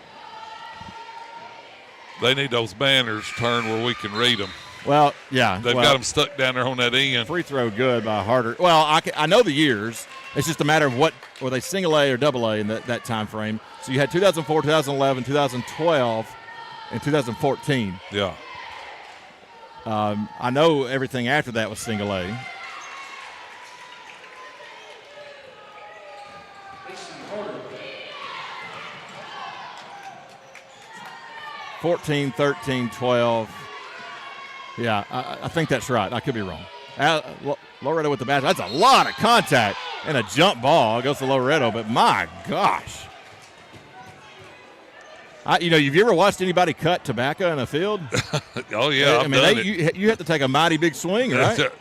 They need those banners turned where we can read them. Well, yeah. They've got them stuck down there on that end. Free throw good by Harder. Well, I know the years. It's just a matter of what were they single A or double A in that time frame. So you had 2004, 2011, 2012, and 2014. Yeah. I know everything after that was single A. (14, 13, 12). Yeah, I think that's right. I could be wrong. Loretto with the basket. That's a lot of contact and a jump ball. It goes to Loretto, but my gosh. Have you ever watched anybody cut tobacco in a field? Oh, yeah, I mean, you have to take a mighty big swing, right?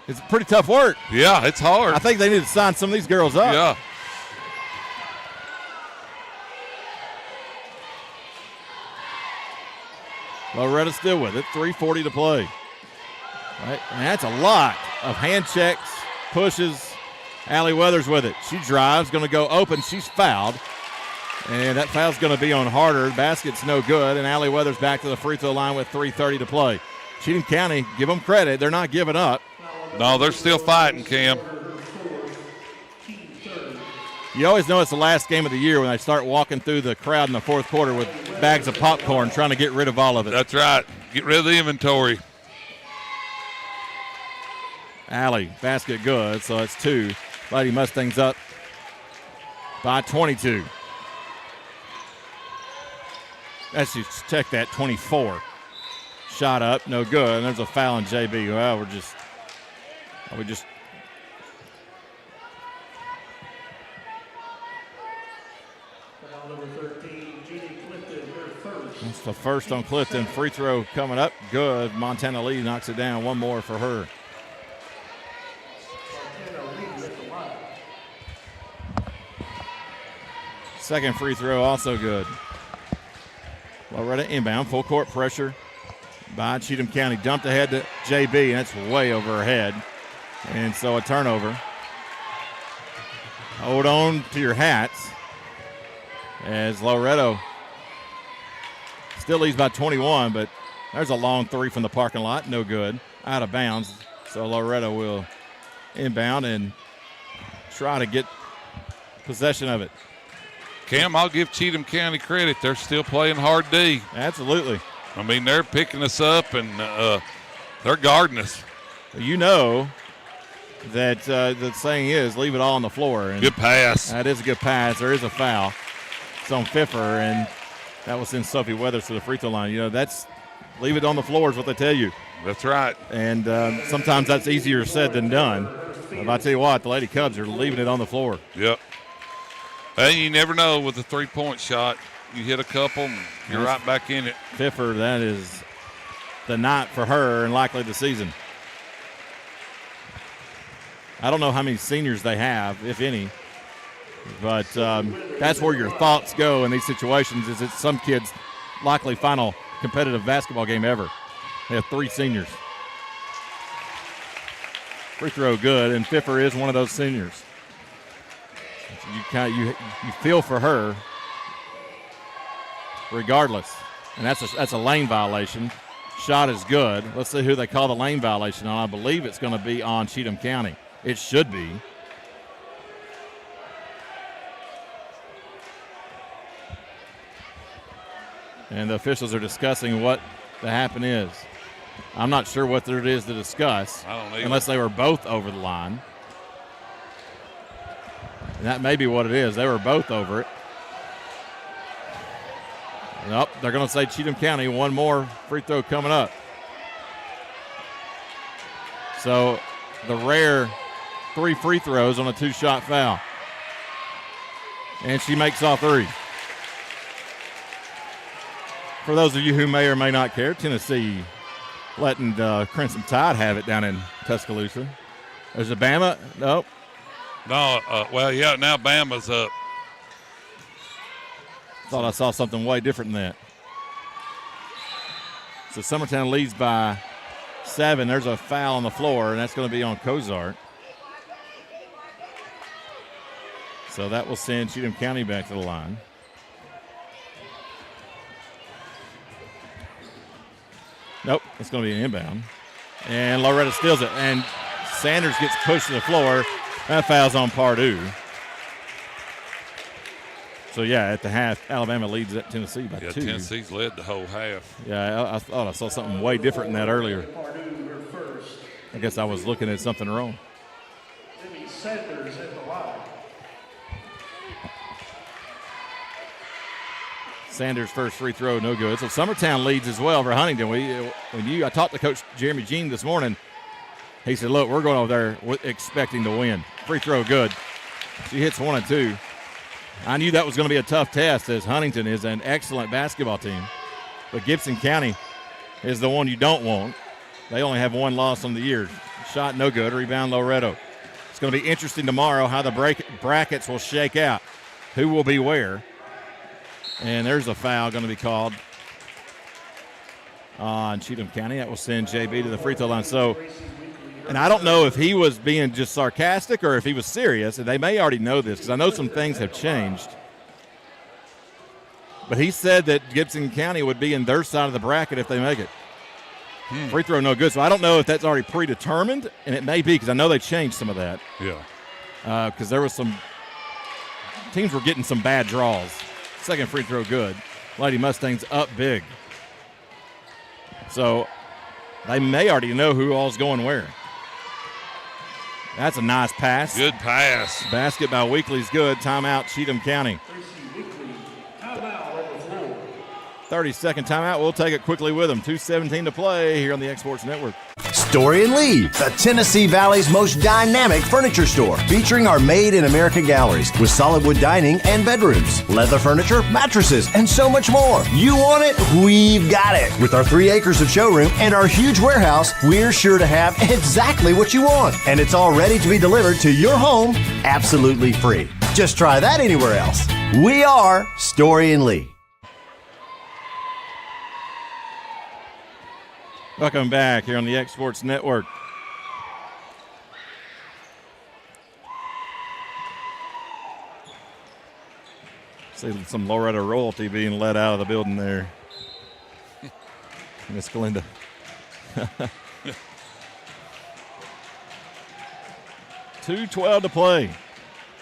It's pretty tough work. Yeah, it's hard. I think they need to sign some of these girls up. Yeah. Loretto still with it. 3:40 to play. Right, and that's a lot of hand checks, pushes. Allie Weathers with it. She drives, going to go open. She's fouled. And that foul's going to be on Harder. Basket's no good, and Allie Weathers back to the free throw line with 3:30 to play. Cheatham County, give them credit. They're not giving up. No, they're still fighting, Cam. You always know it's the last game of the year when they start walking through the crowd in the fourth quarter with bags of popcorn trying to get rid of all of it. That's right. Get rid of the inventory. Allie, basket good, so it's 2. Lady Mustangs up by 22. Let's just check that, 24. Shot up, no good, and there's a foul on JB. Well, we just That's the first on Clifton. Free throw coming up. Good. Montana Lee knocks it down. One more for her. Second free throw also good. Loretto inbound. Full court pressure by Cheatham County. Dumped ahead to JB, and that's way over her head. And so a turnover. Hold on to your hats as Loretto still leads by 21, but there's a long three from the parking lot. No good. Out of bounds. So Loretto will inbound and try to get possession of it. Cam, I'll give Cheatham County credit. They're still playing hard D. Absolutely. I mean, they're picking us up and they're guarding us. You know that the saying is leave it all on the floor. And good pass. That is a good pass. There is a foul. It's on Pfiffer, and that will send Sophie Weathers to the free throw line. You know, that's leave it on the floor is what they tell you. That's right. And sometimes that's easier said than done. But I tell you what, the Lady Cubs are leaving it on the floor. Yep. Hey, you never know with a three-point shot. You hit a couple, and you're right back in it. Pfiffer, that is the night for her and likely the season. I don't know how many seniors they have, if any. But that's where your thoughts go in these situations is it's some kids' likely final competitive basketball game ever. They have 3 seniors. Free throw good, and Pfiffer is one of those seniors. You feel for her regardless. And that's a lane violation. Shot is good. Let's see who they call the lane violation on. I believe it's going to be on Cheatham County. It should be. And the officials are discussing what the happen is. I'm not sure what there is to discuss. I don't either. Unless they were both over the line. And that may be what it is. They were both over it. Nope, they're going to say Cheatham County. One more free throw coming up. So the rare 3 free throws on a 2-shot foul. And she makes all 3. For those of you who may or may not care, Tennessee letting Crimson Tide have it down in Tuscaloosa. There's a Bama. Nope. No, well, yeah, now Bama's up. Thought I saw something way different than that. So Summertown leads by 7. There's a foul on the floor, and that's going to be on Cozart. So that will send Cheatham County back to the line. It's going to be an inbound. And Loretto steals it. And Sanders gets pushed to the floor. That foul's on Pardue. So, yeah, at the half, Alabama leads at Tennessee by 2. Tennessee's led the whole half. Yeah, I thought I saw something way different than that earlier. I guess I was looking at something wrong. Sanders at the line. Sanders' first free throw, no good. So Summertown leads as well for Huntington. I talked to Coach Jeremy Jean this morning. He said, look, we're going over there expecting to win. Free throw, good. She hits 1 and 2. I knew that was going to be a tough test, as Huntington is an excellent basketball team. But Gibson County is the one you don't want. They only have 1 loss on the year. Shot, no good. Rebound, Loretto. It's going to be interesting tomorrow how the brackets will shake out. Who will be where? And there's a foul going to be called on Cheatham County. That will send JB to the free throw line. So, and I don't know if he was being just sarcastic or if he was serious. And they may already know this because I know some things have changed. But he said that Gibson County would be in their side of the bracket if they make it. Free throw no good. So I don't know if that's already predetermined, and it may be because I know they changed some of that. Yeah. Because there was some teams were getting some bad draws. Second free throw good. Lady Mustangs up big. So they may already know who all's going where. That's a nice pass. Good pass. Basket by Weekly's good. Timeout, Cheatham County. 30-second timeout. We'll take it quickly with them. 2:17 to play here on the X-Sports Network. Story and Lee, the Tennessee Valley's most dynamic furniture store, featuring our Made in America galleries with solid wood dining and bedrooms, leather furniture, mattresses, and so much more. You want it? We've got it. With our 3 acres of showroom and our huge warehouse, we're sure to have exactly what you want. And it's all ready to be delivered to your home absolutely free. Just try that anywhere else. We are Story and Lee. Welcome back here on the X-Sports Network. See some Loretto royalty being let out of the building there. Miss Glinda. 2:12 to play.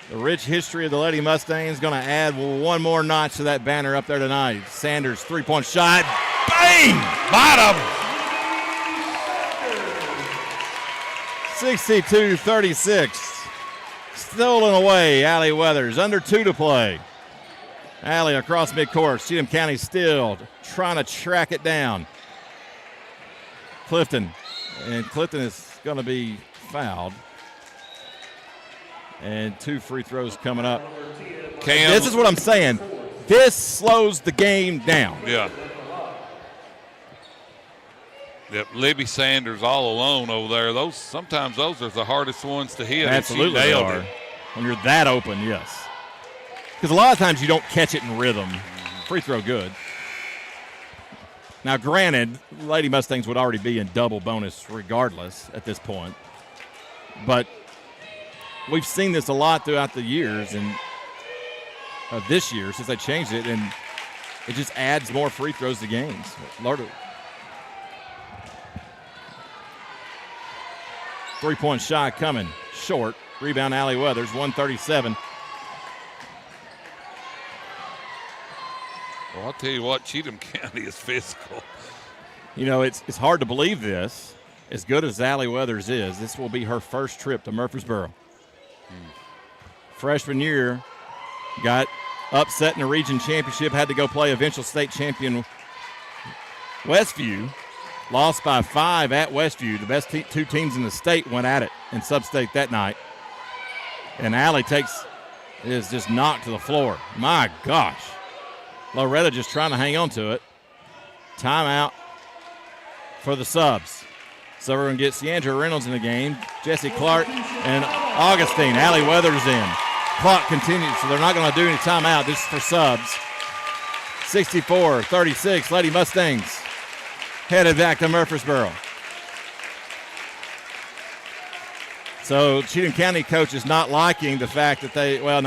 The rich history of the Lady Mustangs is going to add one more notch to that banner up there tonight. Sanders, three-point shot. Bang! Bottom! 62-36. Stolen away, Allie Weathers. Under 2 to play. Allie across midcourt. Cheatham County still trying to track it down. Clifton. And Clifton is going to be fouled. And 2 free throws coming up. This is what I'm saying. This slows the game down. Yeah. Yep, Libby Sanders all alone over there. Sometimes those are the hardest ones to hit. Absolutely they are. When you're that open, yes. Because a lot of times you don't catch it in rhythm. Free throw good. Now, granted, Lady Mustangs would already be in double bonus regardless at this point. But we've seen this a lot throughout the years, and this year since they changed it, and it just adds more free throws to games. Three-point shot coming short. Rebound, Allie Weathers, 137. Well, I'll tell you what, Cheatham County is physical. You know, it's hard to believe this. As good as Allie Weathers is, this will be her first trip to Murfreesboro. Freshman year, got upset in the region championship, had to go play eventual state champion Westview. Lost by 5 at Westview. The best 2 teams in the state went at it in sub-state that night. And Allie is just knocked to the floor. My gosh. Loretto just trying to hang on to it. Timeout for the subs. So we're going to get Ciandra Reynolds in the game, Jesse Clark, and Augustine. Allie Weathers in. Clock continues, so they're not going to do any timeout. This is for subs. 64-36, Lady Mustangs headed back to Murfreesboro. So Cheatham County coach is not liking the fact that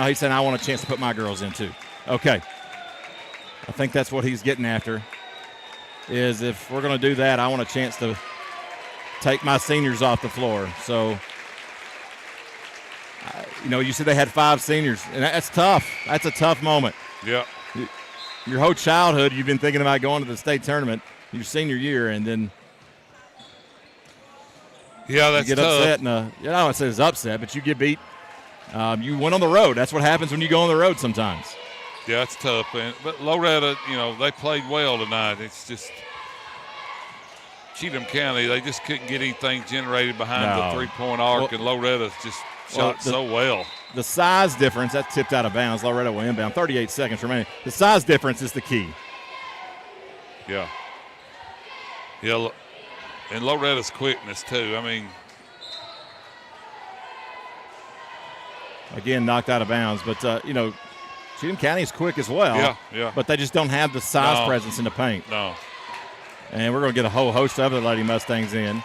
he's saying, I want a chance to put my girls in too. Okay. I think that's what he's getting after. is if we're going to do that, I want a chance to take my seniors off the floor. So, you said they had 5 seniors, and that's tough. That's a tough moment. Yeah. Your whole childhood, you've been thinking about going to the state tournament your senior year, and then that's you get tough. upset. I don't want to say it's upset, but you get beat. You went on the road. That's what happens when you go on the road sometimes. Yeah, it's tough. But Loretto, they played well tonight. It's just Cheatham County, they just couldn't get anything generated behind the three-point arc, and Loretta's just shot so well. The size difference, that tipped out of bounds. Loretto will inbound. 38 seconds remaining. The size difference is the key. Yeah. Yeah, and Loretta's quickness, too. I mean, again, knocked out of bounds. But, Cheatham County is quick as well. Yeah. But they just don't have the size presence in the paint. No. And we're going to get a whole host of other Lady Mustangs in.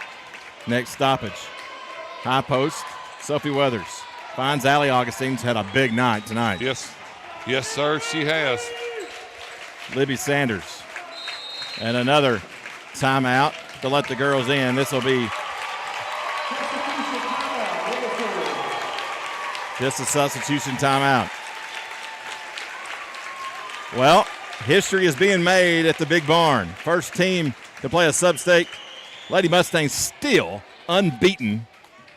Next stoppage. High post, Sophie Weathers finds Allie Augustine's had a big night tonight. Yes, sir, she has. Libby Sanders. And another timeout to let the girls in. This will be just a substitution timeout. Well, history is being made at the Big Barn. First team to play a sub-state. Lady Mustangs still unbeaten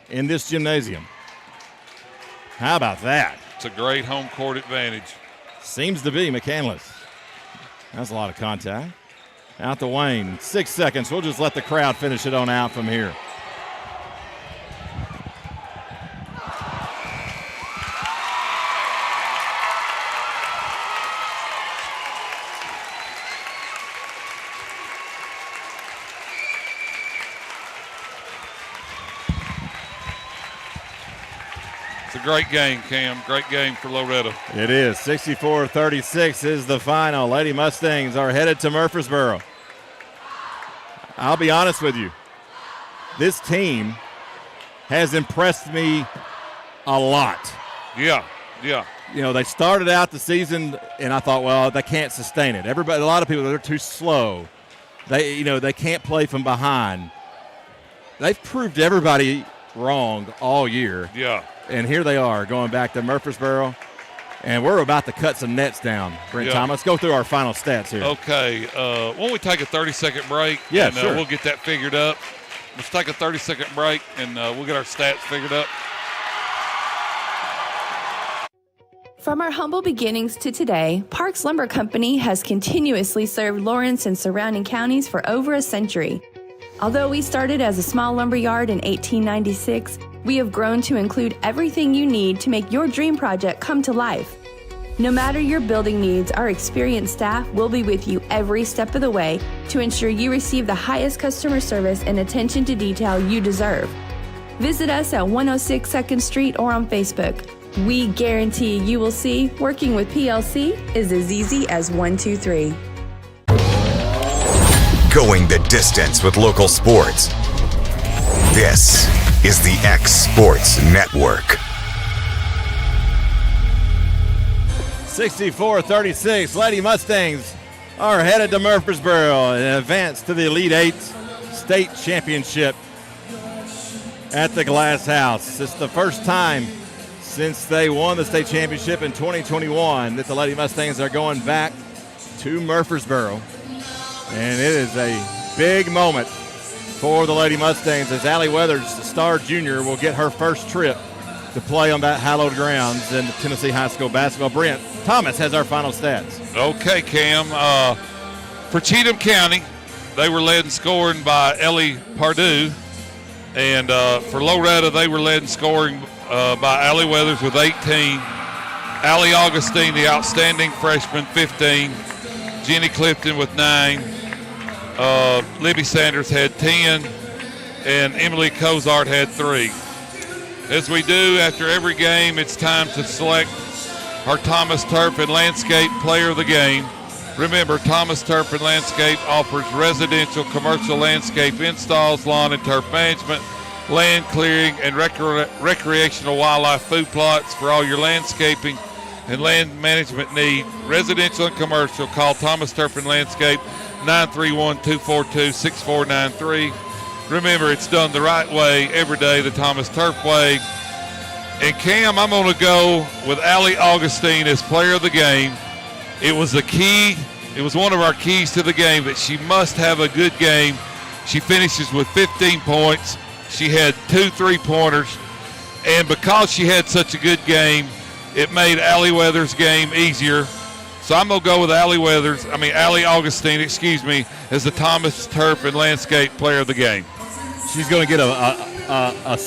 in this gymnasium. How about that? It's a great home court advantage. Seems to be McCandless. That's a lot of contact. Out to Wayne. 6 seconds. We'll just let the crowd finish it on out from here. It's a great game, Cam. Great game for Loretto. It is. 64-36 is the final. Lady Mustangs are headed to Murfreesboro. I'll be honest with you. This team has impressed me a lot. Yeah. They started out the season, and I thought, well, they can't sustain it. A lot of people, they're too slow. They can't play from behind. They've proved everybody wrong all year. Yeah. And here they are going back to Murfreesboro, and we're about to cut some nets down. Brent Thomas, let's go through our final stats here. Okay. Why don't we take a 30-second break? Yeah, and, sure. We'll get that figured up. Let's take a 30-second break, and we'll get our stats figured up. From our humble beginnings to today, Parks Lumber Company has continuously served Lawrence and surrounding counties for over a century. Although we started as a small lumber yard in 1896, we have grown to include everything you need to make your dream project come to life. No matter your building needs, our experienced staff will be with you every step of the way to ensure you receive the highest customer service and attention to detail you deserve. Visit us at 106 2nd Street or on Facebook. We guarantee you will see working with PLC is as easy as 1, 2, 3. Going the distance with local sports. This is the X Sports Network. 64-36, Lady Mustangs are headed to Murfreesboro and advance to the Elite Eight State Championship at the Glass House. It's the first time since they won the state championship in 2021 that the Lady Mustangs are going back to Murfreesboro. And it is a big moment for the Lady Mustangs as Allie Weathers, the star junior, will get her first trip to play on that hallowed grounds in Tennessee High School basketball. Brent Thomas has our final stats. Okay, Cam. For Cheatham County, they were led in scoring by Ellie Pardue. And for Loretto, they were led in scoring by Allie Weathers with 18. Allie Augustine, the outstanding freshman, 15. Jenny Clifton with 9. Libby Sanders had 10. And Emily Cozart had 3. As we do after every game, it's time to select our Thomas Turf and Landscape Player of the Game. Remember, Thomas Turf and Landscape offers residential, commercial landscape installs, lawn and turf management, land clearing, and recreational wildlife food plots for all your landscaping and land management need, residential and commercial, call Thomas Turf and Landscape, 931-242-6493. Remember, it's done the right way every day, the Thomas Turf way. And Cam, I'm going to go with Allie Augustine as player of the game. It was the key. It was one of our keys to the game that she must have a good game. She finishes with 15 points. She had 2 3-pointers. And because she had such a good game, it made Allie Weathers' game easier. So I'm going to go with Allie Augustine, as the Thomas Turf and Landscape player of the game. She's going to get a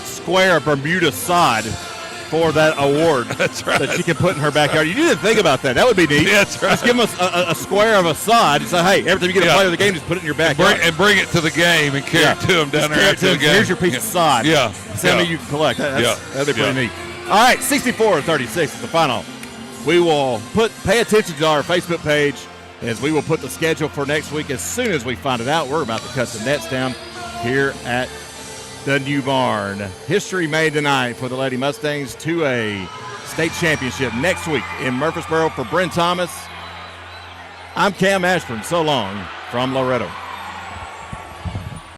square Bermuda sod for that award. That's right. That she can put in her backyard. You need to think about that. That would be neat. That's right. Just give them a square of a sod and say, hey, every time you get a player of the game, just put it in your backyard. And bring it to the game and carry it to them down there after the game. Here's your piece of sod. Yeah. Send me you can collect. That'd be pretty neat. All right, 64-36 is the final. We will pay attention to our Facebook page as we will put the schedule for next week as soon as we find it out. We're about to cut the nets down here at the New Barn. History made tonight for the Lady Mustangs to a state championship next week in Murfreesboro. For Bryn Thomas, I'm Cam Ashburn. So long from Loretto.